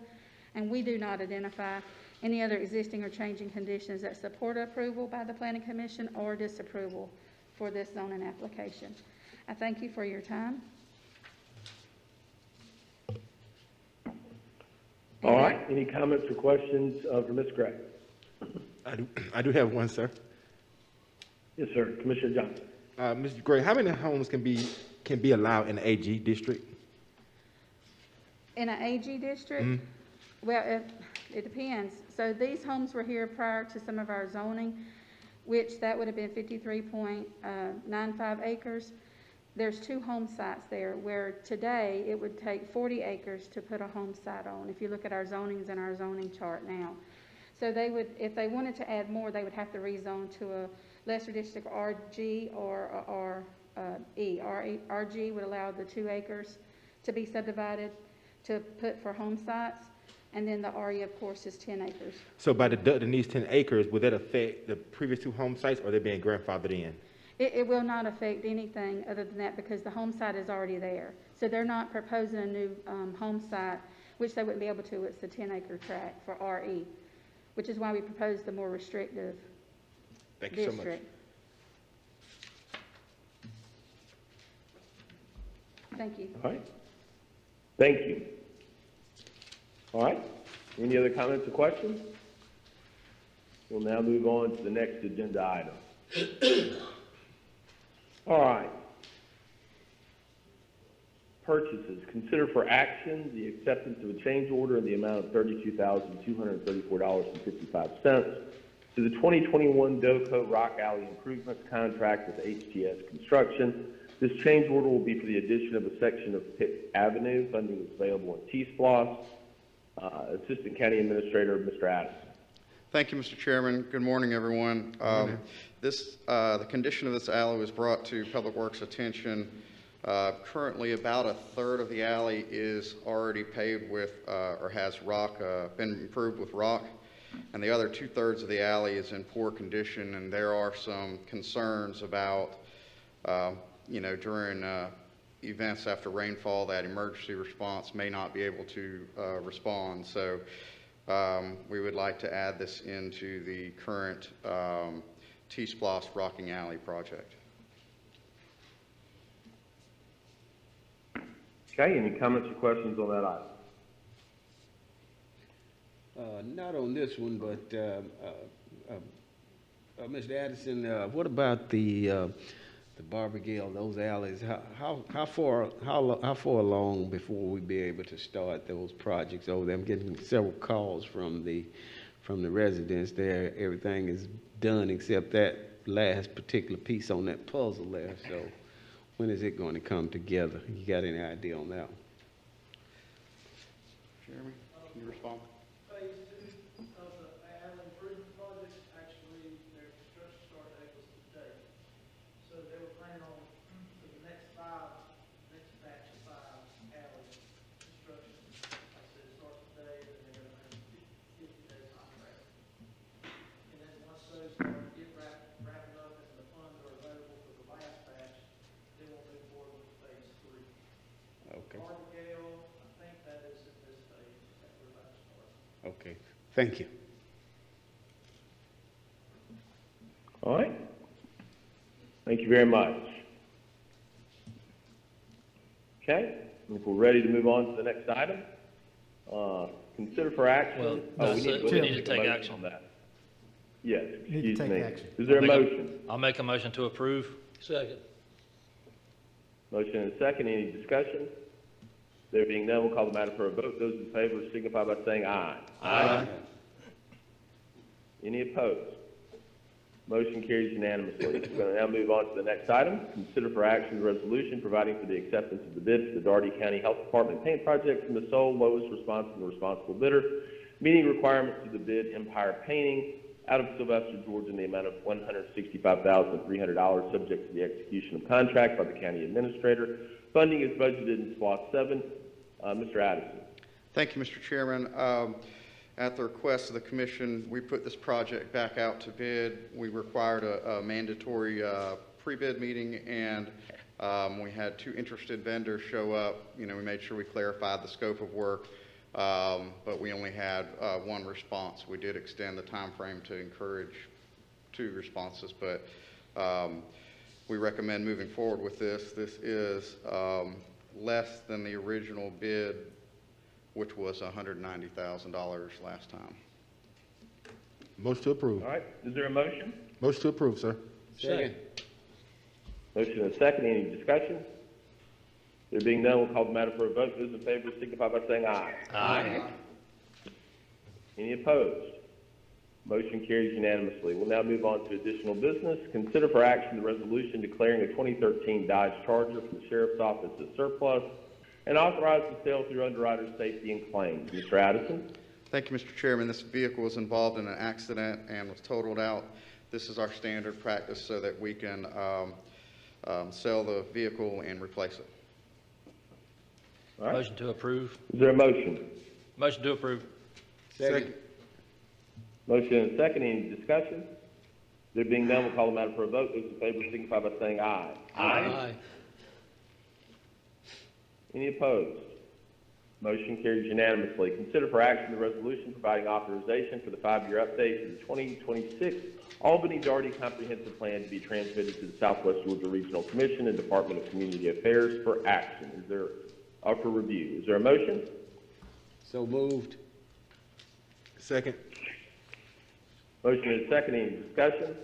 And we do not identify any other existing or changing conditions that support approval by the Planning Commission or disapproval for this zoning application. I thank you for your time. All right, any comments or questions for Ms. Gray? I do have one, sir. Yes, sir. Commissioner Johnson. Mr. Gray, how many homes can be allowed in the AG district? In an AG district? Well, it depends. So these homes were here prior to some of our zoning, which that would have been 53.95 acres. There's 2 home sites there, where today it would take 40 acres to put a home site on, if you look at our zonings and our zoning chart now. So they would, if they wanted to add more, they would have to rezone to a lesser district RG or E. RG would allow the 2 acres to be subdivided to put for home sites, and then the RE, of course, is 10 acres. So by deducting these 10 acres, would that affect the previous 2 home sites, or are they being grandfathered in? It will not affect anything other than that, because the home site is already there. So they're not proposing a new home site, which they wouldn't be able to. It's the 10-acre tract for RE, which is why we proposed the more restrictive Thank you district. so much. Thank you. All right. Thank you. All right. Any other comments or questions? We'll now move on to the next agenda item. All right. Purchases. Consider for action the acceptance of a change order in the amount of $32,234.55 to the 2021 Doco Rock Alley Improvements contract with HTS Construction. This change order will be for the addition of a section of Pitt Avenue. Funding is available in T-SPLOS. Assistant County Administrator, Mr. Addison. Thank you, Mr. Chairman. Good morning, everyone. The condition of this alley was brought to Public Works' attention. Currently, about a third of the alley is already paved with, or has rock, been improved with rock, and the other 2/3 of the alley is in poor condition, and there are some concerns about, during events after rainfall, that emergency response may not be able to respond. So we would like to add this into the current T-SPLOS Rocking Alley project. Okay, any comments or questions on that item? Not on this one, but Mr. Addison, what about the Barbergale, those alleys? How far along before we be able to start those projects over there? I'm getting several calls from the residents there. Everything is done except that last particular piece on that puzzle there. So when is it going to come together? You got any idea on that one? Jeremy, can you respond? Phase 2 of the alley improvement project, actually, their construction start date was today. So they were planning on for the next batch of 5 alley construction. Like I said, it starts today, and they're going to have a 50-day contract. And then once those start to get wrapping up and the funds are available for the last batch, then we'll move forward with phase 3. Okay. Barbergale, I think that is at this phase that we're about to start. Okay. Thank you. All right. Thank you very much. Okay, if we're ready to move on to the next item, consider for action. Well, we need to take motion action on that. Yes, Need to excuse take me. action. Is there a motion? I'll make a motion to approve. Second. Motion and a second. Any discussion? There being none, we'll call the matter for a vote. Those in favor signify by saying aye. Aye. Any opposed? Motion carries unanimously. We're going to now move on to the next item. Consider for action the resolution providing for the acceptance of the bid for the Doherty County Health Department paint project from the sole lowest responsible responsible bidder, meeting requirements of the bid Empire Painting out of Sylvester, Georgia, in the amount of $165,300, subject to the execution of contract by the county administrator. Funding is budgeted in SPLOS 7. Mr. Addison. Thank you, Mr. Chairman. At the request of the commission, we put this project back out to bid. We required a mandatory pre-bid meeting, and we had 2 interested vendors show up. You know, we made sure we clarified the scope of work, but we only had 1 response. We did extend the time frame to encourage 2 responses, but we recommend moving forward with this. This is less than the original bid, which was $190,000 last time. Motion to approve. All right, is there a motion? Motion to approve, sir. Second. Motion and a second, any discussion? There being none, we'll call the matter for a vote. Those in favor signify by saying aye. Aye. Any opposed? Motion carries unanimously. We'll now move on to additional business. Consider for action the resolution declaring a 2013 Dodge Charger for the Sheriff's Office as surplus and authorize the sale through underwriter's safety and claims. Mr. Addison? Thank you, Mr. Chairman. This vehicle was involved in an accident and was totaled out. This is our standard practice so that we can sell the vehicle and replace it. All right. Motion to approve. Is there a motion? Motion to approve. Second. Motion and a second, any discussion? There being none, we'll call the matter for a vote. Those in favor signify by saying aye. Aye. Any opposed? Motion carries unanimously. Consider for action the resolution providing authorization for the 5-year update to the 2026 Albany Doherty Comprehensive Plan to be transmitted to the Southwest Georgia Regional Commission and Department of Community Affairs for action. For review. Is there a motion? So moved. Second. Motion and a second, any discussion?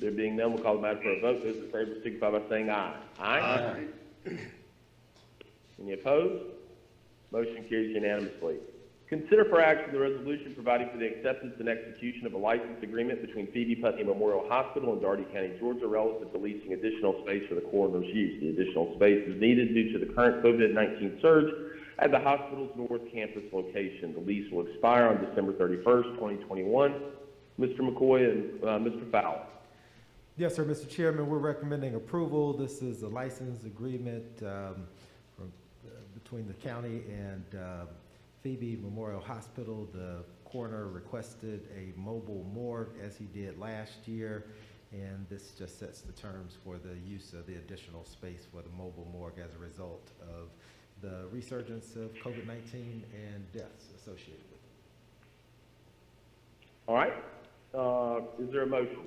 There being none, we'll call the matter for a vote. Those in favor signify by saying aye. Aye. Any opposed? Motion carries unanimously. Consider for action the resolution providing for the acceptance and execution of a license agreement between Phoebe Putney Memorial Hospital and Dougherty County, Georgia, relative to leasing additional space for the coroner's use. The additional space is needed due to the current COVID-19 surge at the hospital's North Campus location. The lease will expire on December 31st, 2021. Mr. McCoy and Mr. Fowler. Yes, sir, Mr. Chairman, we're recommending approval. This is a license agreement between the county and Phoebe Memorial Hospital. The coroner requested a mobile morgue as he did last year, and this just sets the terms for the use of the additional space for the mobile morgue as a result of the resurgence of COVID-19 and deaths associated with it. All right. Is there a motion?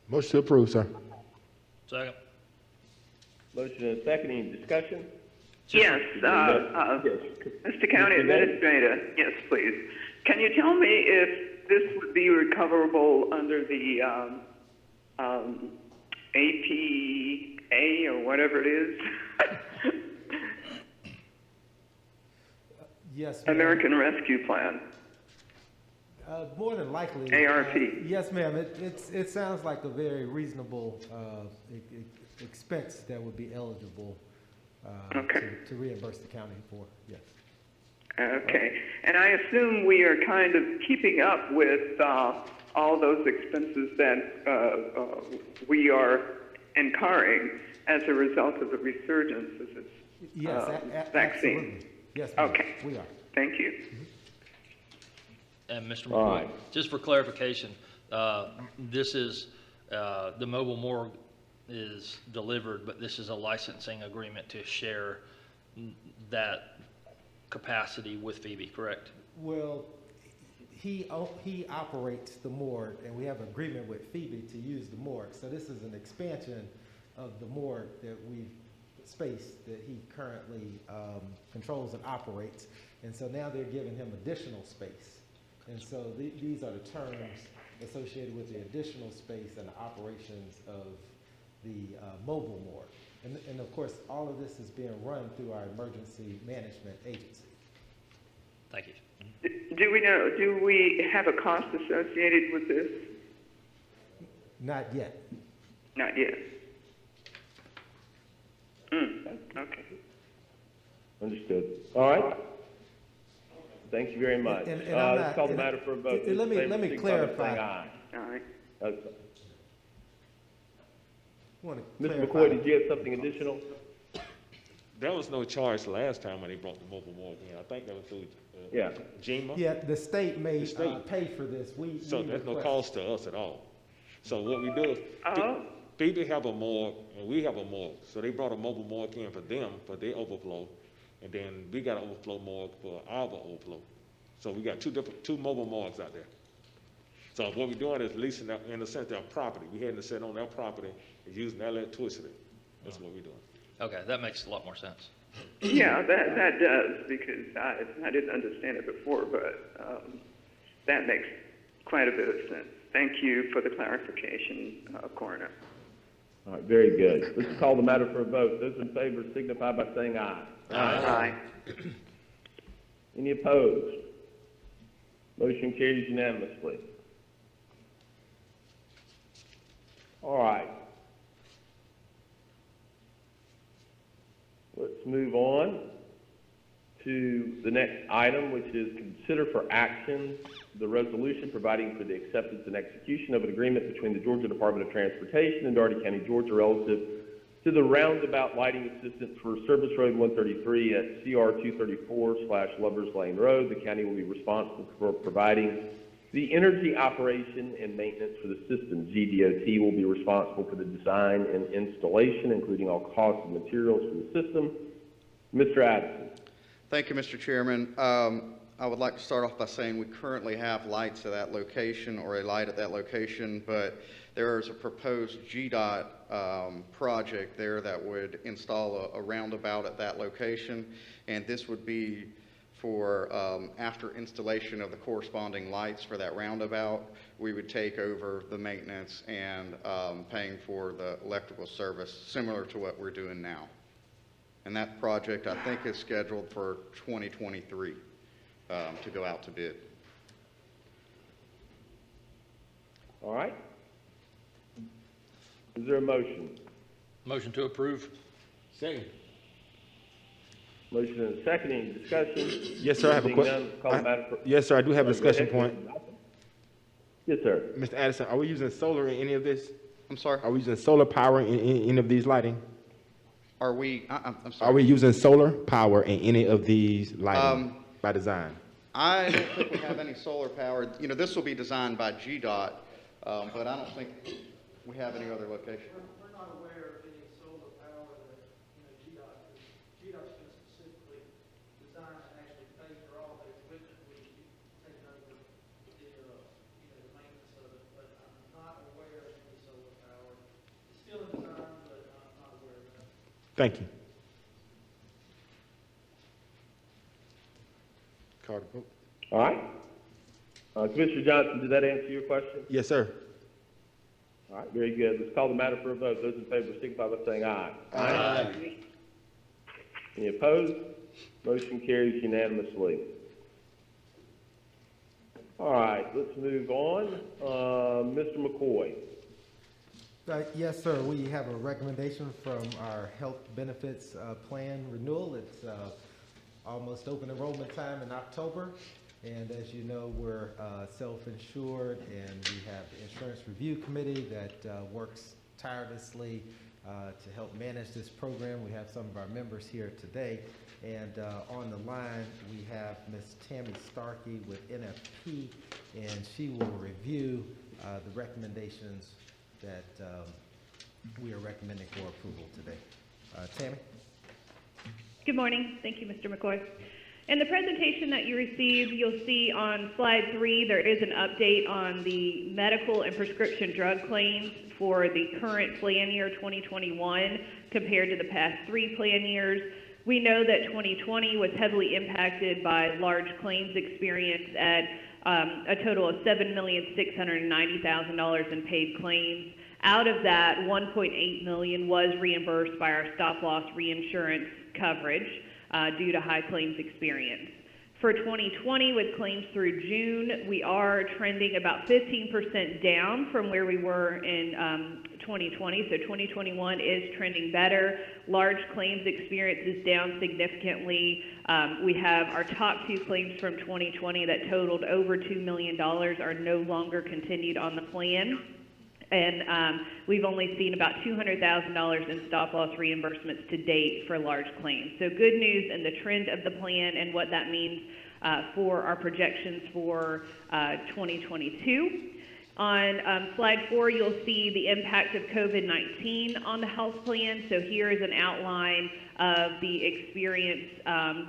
Motion to approve, sir. Second. Motion and a second. Any discussion? Yes, Yes. Mr. County Administrator, yes, please. Can you tell me if this would be recoverable under the APA or whatever it is? Yes, American Rescue Plan. More than likely. ARP. Yes, ma'am. It sounds like a very reasonable expense that would be eligible to reimburse the county for. Yes. Okay. And I assume we are kind of keeping up with all those expenses that we are incurring as a result of the resurgence of this vaccine. Absolutely. Yes, ma'am. Okay. We are. Thank you. And Mr. All McCoy, right. just for clarification, this is, the mobile morgue is delivered, but this is a licensing agreement to share that capacity with Phoebe, correct? Well, he operates the morgue, and we have an agreement with Phoebe to use the morgue. So this is an expansion of the morgue space that he currently controls and operates. And so now they're giving him additional space. And so these are the terms associated with the additional space and the operations of the mobile morgue. And of course, all of this is being run through our emergency management agency. Thank you. Do we have a cost associated with this? Not yet. Not yet. Okay. Understood. All right. Thank you very much. Let's call the matter for a vote. Let me clarify. Aye. All right. Mr. McCoy, did you have something additional? There was no charge last time when they brought the mobile morgue in. I think that was through GEMA. Yeah, the state may The state. pay for this. So there's no cost to us at all. So what we do is, Phoebe have a morgue and we have a morgue. So they brought a mobile morgue in for them, for their overflow. And then we got an overflow morgue for our overflow. So we got two mobile morgues out there. So what we're doing is leasing, in a sense, their property. We had to sit on their property and using their electricity. That's what we're doing. Okay, that makes a lot more sense. Yeah, that does, because I didn't understand it before, but that makes quite a bit of sense. Thank you for the clarification, Coroner. All right, very good. Let's call the matter for a vote. Those in favor signify by saying aye. Aye. Any opposed? Motion carries unanimously. All right. Let's move on to the next item, which is consider for action the resolution providing for the acceptance and execution of an agreement between the Georgia Department of Transportation and Dougherty County, Georgia, relative to the roundabout lighting assistance for Service Road 133 at CR 234/Lovers Lane Road. The county will be responsible for providing the energy operation and maintenance for the system. GDOT will be responsible for the design and installation, including all costs and materials for the system. Mr. Addison. Thank you, Mr. Chairman. I would like to start off by saying we currently have lights at that location, or a light at that location, but there is a proposed GDOT project there that would install a roundabout at that location, and this would be for after installation of the corresponding lights for that roundabout, we would take over the maintenance and paying for the electrical service, similar to what we're doing now. And that project, I think, is scheduled for 2023 to go out to bid. All right. Is there a motion? Motion to approve. Second. Motion and a second. Any discussion? Yes, sir. I have a Seeing question. none, call the matter for- Yes, sir. I do have a Sorry, go discussion ahead. point. Yes, sir. Mr. Addison, are we using solar in any of this? I'm sorry? Are we using solar power in any of these lighting? Are we, I'm sorry. Are we using solar power in any of these lighting by design? I don't think we have any solar power. You know, this will be designed by GDOT, but I don't think we have any other location. We're not aware of any solar power that, GDOT's going to specifically design and actually pay for all the equipment we take over the maintenance of it, but I'm not aware of any solar power. It's still in design, but I'm not aware of that. Thank you. Call the vote. All right. Commissioner Johnson, did that answer your question? Yes, sir. All right, very good. Let's call the matter for a vote. Those in favor signify by saying aye. Aye. Any opposed? Motion carries unanimously. All right, let's move on. Mr. McCoy. Yes, sir. We have a recommendation from our health benefits plan renewal. It's almost open enrollment time in October. And as you know, we're self-insured, and we have the insurance review committee that works tirelessly to help manage this program. We have some of our members here today. And on the line, we have Ms. Tammy Starkey with NFP, and she will review the recommendations that we are recommending for approval today. Tammy? Good morning. Thank you, Mr. McCoy. In the presentation that you received, you'll see on slide 3, there is an update on the medical and prescription drug claims for the current plan year 2021 compared to the past 3 plan years. We know that 2020 was heavily impacted by large claims experience at a total of $7,690,000 in paid claims. Out of that, $1.8 million was reimbursed by our stop-loss reinsurance coverage due to high claims experience. For 2020, with claims through June, we are trending about 15% down from where we were in 2020. So 2021 is trending better. Large claims experience is down significantly. We have our top 2 claims from 2020 that totaled over $2 million are no longer continued on the plan. And we've only seen about $200,000 in stop-loss reimbursements to date for large claims. So good news in the trend of the plan and what that means for our projections for 2022. On slide 4, you'll see the impact of COVID-19 on the health plan. So here is an outline of the experience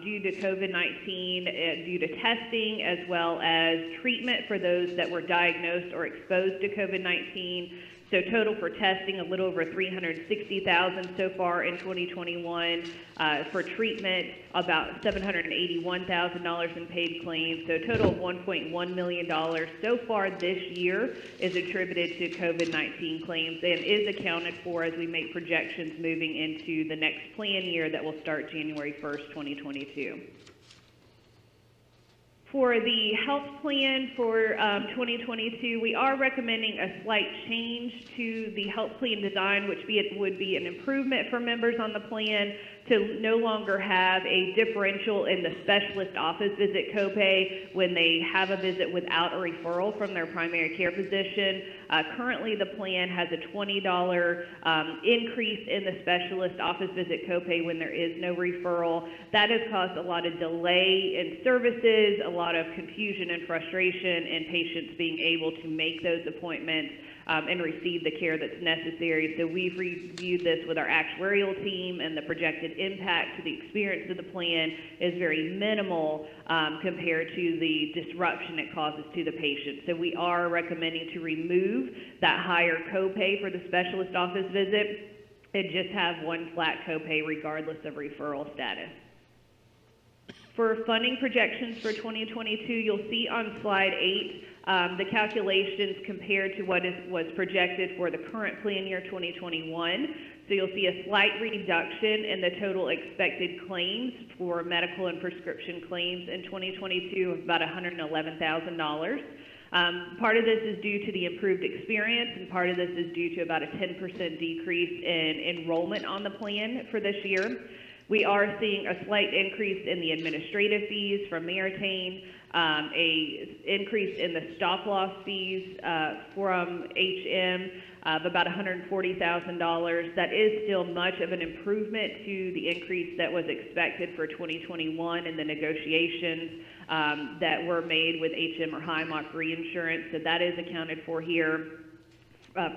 due to COVID-19, due to testing, as well as treatment for those that were diagnosed or exposed to COVID-19. So total for testing, a little over $360,000 so far in 2021. For treatment, about $781,000 in paid claims. So a total of $1.1 million so far this year is attributed to COVID-19 claims and is accounted for as we make projections moving into the next plan year that will start January 1st, 2022. For the health plan for 2022, we are recommending a slight change to the health plan design, which would be an improvement for members on the plan to no longer have a differential in the specialist office visit copay when they have a visit without a referral from their primary care physician. Currently, the plan has a $20 increase in the specialist office visit copay when there is no referral. That has caused a lot of delay in services, a lot of confusion and frustration in patients being able to make those appointments and receive the care that's necessary. So we've reviewed this with our actuarial team, and the projected impact to the experience of the plan is very minimal compared to the disruption it causes to the patient. So we are recommending to remove that higher copay for the specialist office visit and just have one flat copay regardless of referral status. For funding projections for 2022, you'll see on slide 8 the calculations compared to what was projected for the current plan year 2021. So you'll see a slight reduction in the total expected claims for medical and prescription claims in 2022 of about $111,000. Part of this is due to the improved experience, and part of this is due to about a 10% decrease in enrollment on the plan for this year. We are seeing a slight increase in the administrative fees from Meritain, a increase in the stop-loss fees from HM of about $140,000. That is still much of an improvement to the increase that was expected for 2021 in the negotiations that were made with HM or Highmark Reinsurance. So that is accounted for here.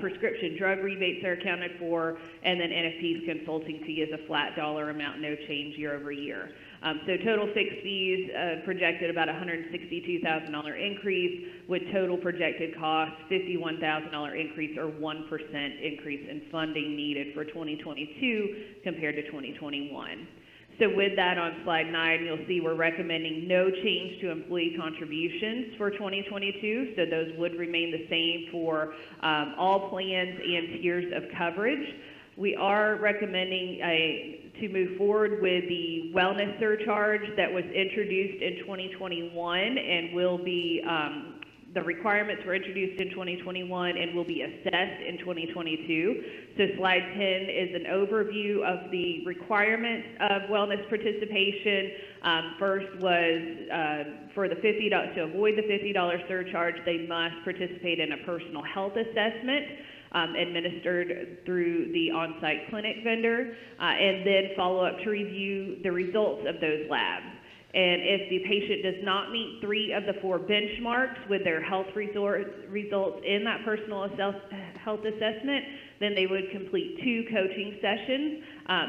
Prescription drug rebates are accounted for, and then NFP's consulting fee is a flat dollar amount, no change year over year. So total fixed fees projected about $162,000 increase, with total projected costs $51,000 increase, or 1% increase in funding needed for 2022 compared to 2021. So with that, on slide 9, you'll see we're recommending no change to employee contributions for 2022. So those would remain the same for all plans and tiers of coverage. We are recommending to move forward with the wellness surcharge that was introduced in 2021 and will be the requirements were introduced in 2021 and will be assessed in 2022. So slide 10 is an overview of the requirements of wellness participation. First was for the $50, to avoid the $50 surcharge, they must participate in a personal health assessment administered through the on-site clinic vendor, and then follow up to review the results of those labs. And if the patient does not meet 3 of the 4 benchmarks with their health results in that personal health assessment, then they would complete 2 coaching sessions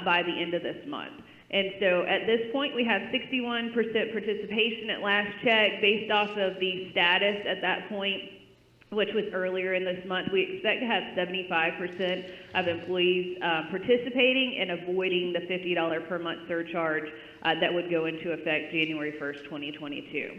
by the end of this month. And so at this point, we have 61% participation at last check based off of the status at that point, which was earlier in this month. We expect to have 75% of employees participating and avoiding the $50 per month surcharge that would go into effect January 1st, 2022.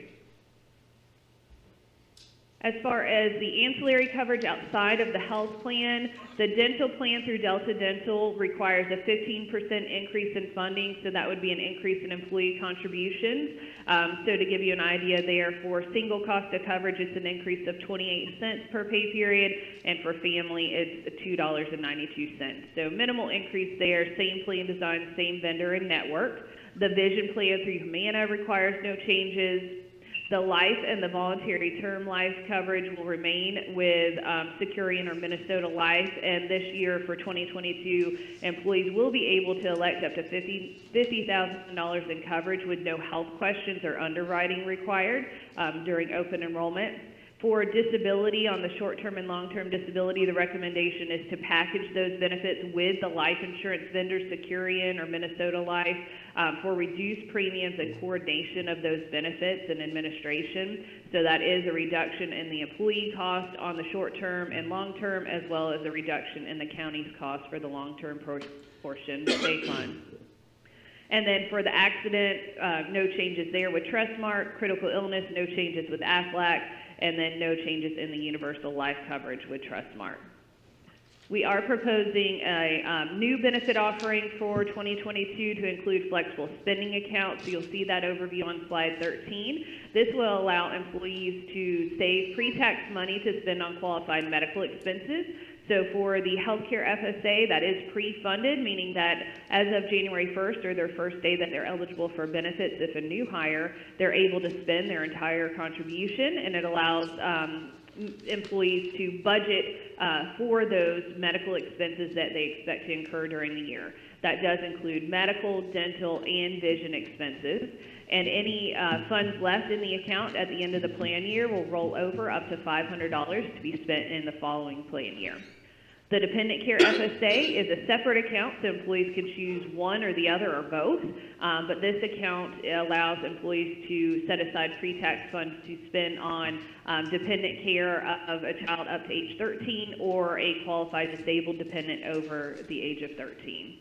As far as the ancillary coverage outside of the health plan, the dental plan through Delta Dental requires a 15% increase in funding, so that would be an increase in employee contributions. So to give you an idea there, for single cost of coverage, it's an increase of 28 cents per pay period, and for family, it's $2.92. So minimal increase there, same plan design, same vendor and network. The vision plan through Humana requires no changes. The life and the voluntary term life coverage will remain with Securian or Minnesota Life, and this year for 2022, employees will be able to elect up to $50,000 in coverage with no health questions or underwriting required during open enrollment. For disability, on the short-term and long-term disability, the recommendation is to package those benefits with the life insurance vendor, Securian or Minnesota Life, for reduced premiums and coordination of those benefits and administration. So that is a reduction in the employee cost on the short-term and long-term, as well as a reduction in the county's cost for the long-term portion that they fund. And then for the accident, no changes there with Trustmark. Critical illness, no changes with Aflac. And then no changes in the universal life coverage with Trustmark. We are proposing a new benefit offering for 2022 to include flexible spending accounts. So you'll see that overview on slide 13. This will allow employees to save pre-tax money to spend on qualified medical expenses. So for the healthcare FSA, that is pre-funded, meaning that as of January 1st or their first day that they're eligible for benefits, if a new hire, they're able to spend their entire contribution, and it allows employees to budget for those medical expenses that they expect to incur during the year. That does include medical, dental, and vision expenses. And any funds left in the account at the end of the plan year will roll over up to $500 to be spent in the following plan year. The Dependent Care FSA is a separate account, so employees can choose one or the other or both, but this account allows employees to set aside pre-tax funds to spend on dependent care of a child up to age 13 or a qualified disabled dependent over the age of 13.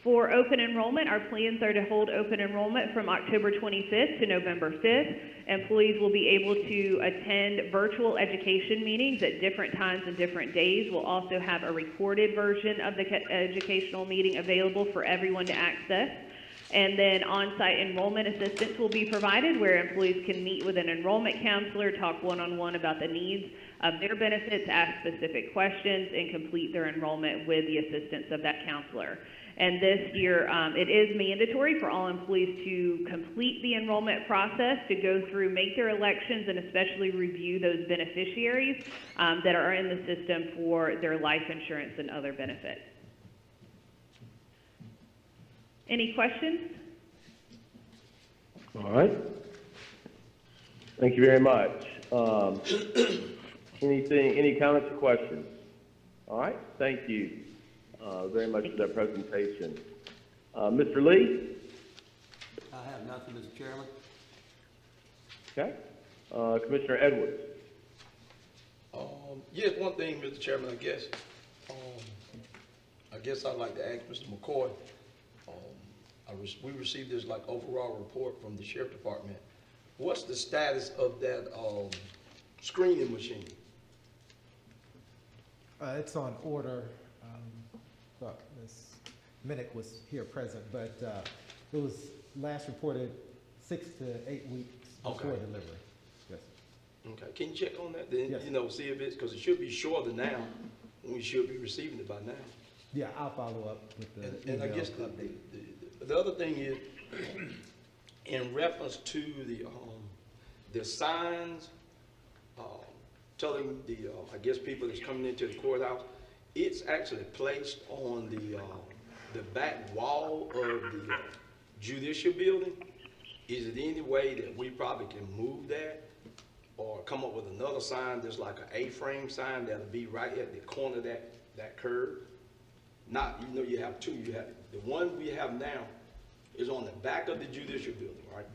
For open enrollment, our plans are to hold open enrollment from October 25th to November 5th. Employees will be able to attend virtual education meetings at different times and different days. We'll also have a recorded version of the educational meeting available for everyone to access. And then on-site enrollment assistance will be provided where employees can meet with an enrollment counselor, talk one-on-one about the needs of their benefits, ask specific questions, and complete their enrollment with the assistance of that counselor. And this year, it is mandatory for all employees to complete the enrollment process, to go through, make their elections, and especially review those beneficiaries that are in the system for their life insurance and other benefits. Any questions? All right. Thank you very much. Any comments or questions? All right, thank you very much for that presentation. Mr. Lee? I have nothing, Mr. Chairman. Okay. Commissioner Edwards? Yes, one thing, Mr. Chairman, I guess I'd like to ask Mr. McCoy. We received this like overall report from the Sheriff Department. What's the status of that screening machine? It's on order. Thought Ms. Minnick was here present, but it was last reported 6 to 8 weeks before delivery. Yes. Okay. Can you check on that? Then, yes. See if it's, because it should be shorter now, and we should be receiving it by now. Yeah, I'll follow up with the And I guess the other thing is, in reference to the signs telling I guess people that's coming into the courthouse, it's actually placed on the back wall of the judicial building. Is it any way that we probably can move that or come up with another sign that's like an A-frame sign that'll be right at the corner of that curb? Not, you have two. You have the one we have now is on the back of the judicial building, right?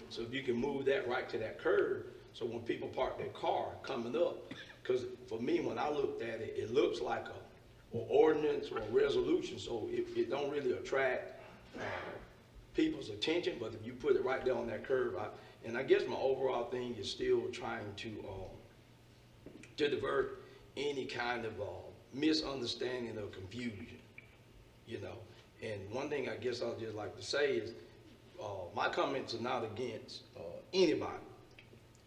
So if you can move that right to that curb, so when people park their car coming up, because for me, when I looked at it, it looks like an ordinance or a resolution, so it don't really attract people's attention. But if you put it right there on that curb, and I guess my overall thing is still trying to divert any kind of misunderstanding or confusion, And one thing I guess I'd just like to say is my comments are not against anybody,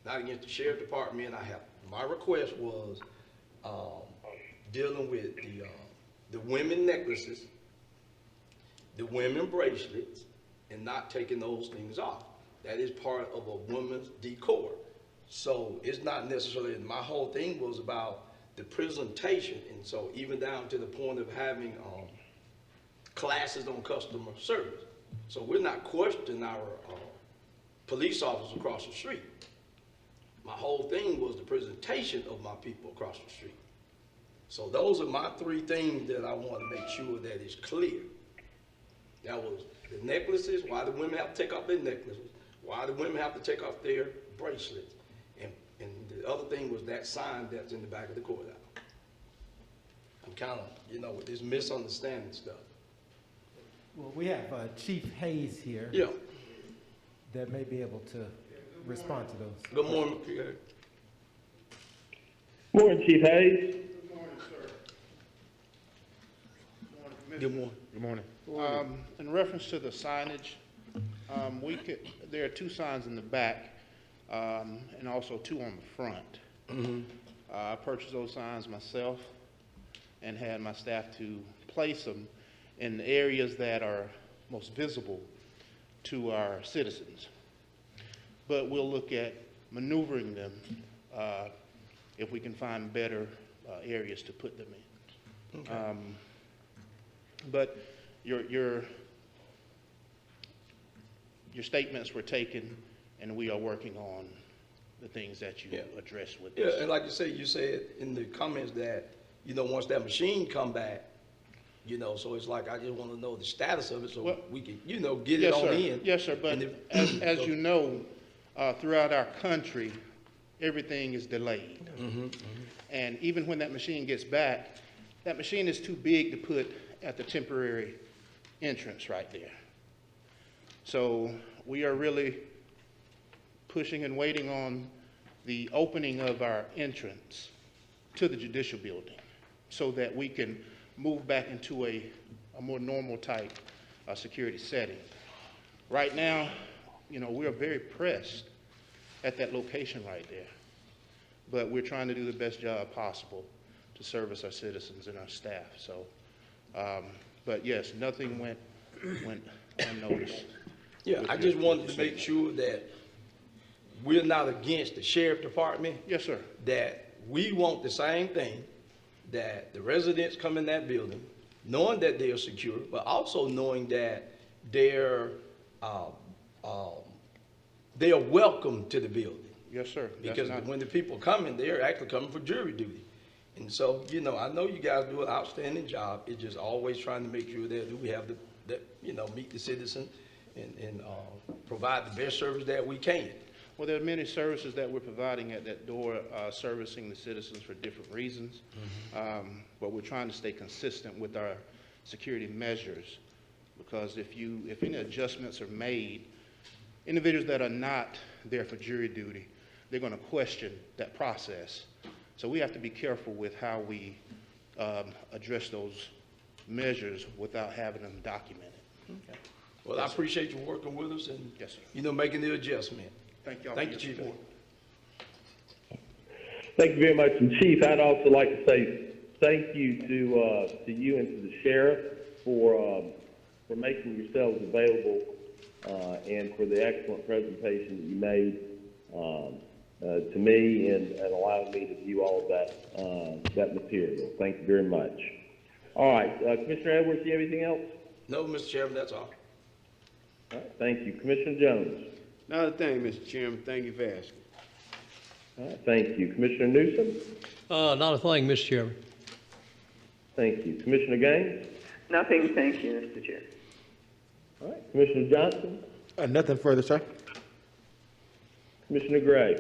not against the Sheriff Department. My request was dealing with the women necklaces, the women bracelets, and not taking those things off. That is part of a woman's decor. So it's not necessarily, my whole thing was about the presentation, and so even down to the point of having classes on customer service. So we're not questioning our police officers across the street. My whole thing was the presentation of my people across the street. So those are my three things that I want to make sure that is clear. That was the necklaces, why the women have to take off their necklaces, why the women have to take off their bracelets, and the other thing was that sign that's in the back of the courthouse. I'm kind of, with this misunderstanding stuff. Well, we have Chief Hayes here. Yeah. That may be able to respond to those. Good morning. Morning, Chief Hayes. Good morning, sir. Good morning. Good morning. In reference to the signage, there are 2 signs in the back, and also 2 on the front. Mm-hmm. I purchased those signs myself and had my staff to place them in the areas that are most visible to our citizens. But we'll look at maneuvering them if we can find better areas to put them in. Okay. But your statements were taken, and we are working on the things that you addressed with this. Yeah, and like you said in the comments that, once that machine come back, so it's like, I just want to know the status of it so we can, get it on in. Yes, sir, but as you know, throughout our country, everything is delayed. Mm-hmm, mm-hmm. And even when that machine gets back, that machine is too big to put at the temporary entrance right there. So we are really pushing and waiting on the opening of our entrance to the judicial building so that we can move back into a more normal type security setting. Right now, we are very pressed at that location right there, but we're trying to do the best job possible to service our citizens and our staff. So, but yes, nothing went unnoticed. Yeah, I just wanted to make sure that we're not against the sheriff department. Yes, sir. That we want the same thing, that the residents come in that building, knowing that they are secure, but also knowing that they're welcome to the building. Yes, sir. Because when the people come in, they're actually coming for jury duty. And so, I know you guys do an outstanding job. It's just always trying to make sure that we have meet the citizen and provide the best service that we can. Well, there are many services that we're providing at that door, servicing the citizens for different reasons. Mm-hmm. But we're trying to stay consistent with our security measures, because if any adjustments are made, individuals that are not there for jury duty, they're going to question that process. So we have to be careful with how we address those measures without having them documented. Okay. Well, I appreciate you working with us and, yes, sir. Making the adjustment. Thank y'all. Thank you, Chief. Thank you very much. And Chief, I'd also like to say thank you to you and to the sheriff for making yourselves available and for the excellent presentation that you made to me and allowing me to view all of that material. Thank you very much. All right, Commissioner Edwards, do you have anything else? No, Mr. Chairman, that's all. All right, thank you. Commissioner Jones. Another thing, Mr. Chairman, thank you for asking. All right, thank you. Commissioner Newsom? Not a thing, Mr. Chairman. Thank you. Commissioner Gaines? Nothing, thank you, Mr. Chair. All right, Commissioner Johnson? Nothing further, sir. Commissioner Gray?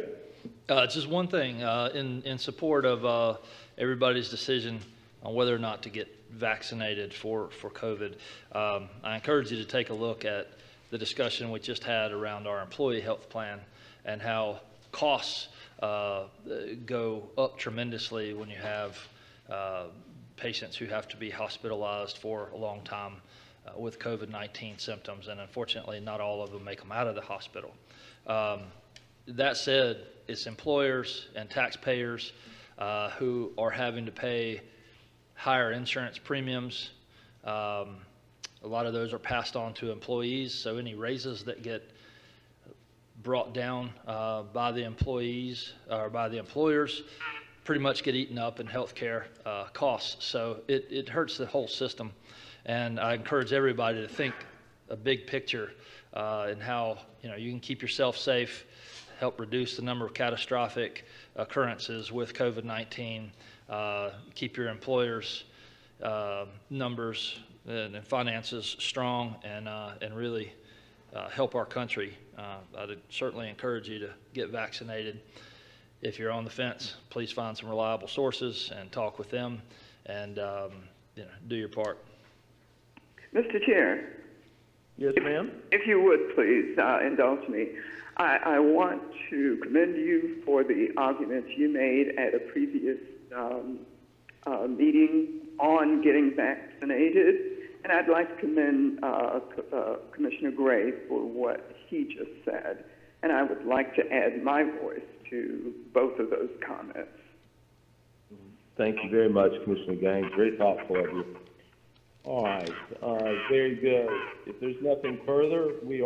Just one thing, in support of everybody's decision on whether or not to get vaccinated for COVID, I encourage you to take a look at the discussion we just had around our employee health plan and how costs go up tremendously when you have patients who have to be hospitalized for a long time with COVID-19 symptoms, and unfortunately not all of them make them out of the hospital. That said, it's employers and taxpayers who are having to pay higher insurance premiums. A lot of those are passed on to employees, so any raises that get brought down by the employees or by the employers pretty much get eaten up in healthcare costs. So it hurts the whole system. And I encourage everybody to think a big picture and how you can keep yourself safe, help reduce the number of catastrophic occurrences with COVID-19, keep your employers' numbers and finances strong, and really help our country. I'd certainly encourage you to get vaccinated. If you're on the fence, please find some reliable sources and talk with them, and do your part. Mr. Chair. Yes, ma'am. If you would please indulge me, I want to commend you for the arguments you made at a previous meeting on getting vaccinated, and I'd like to commend Commissioner Gray for what he just said, and I would like to add my voice to both of those comments. Thank you very much, Commissioner Gaines. Very thoughtful of you. All right, very good. If there's nothing further, we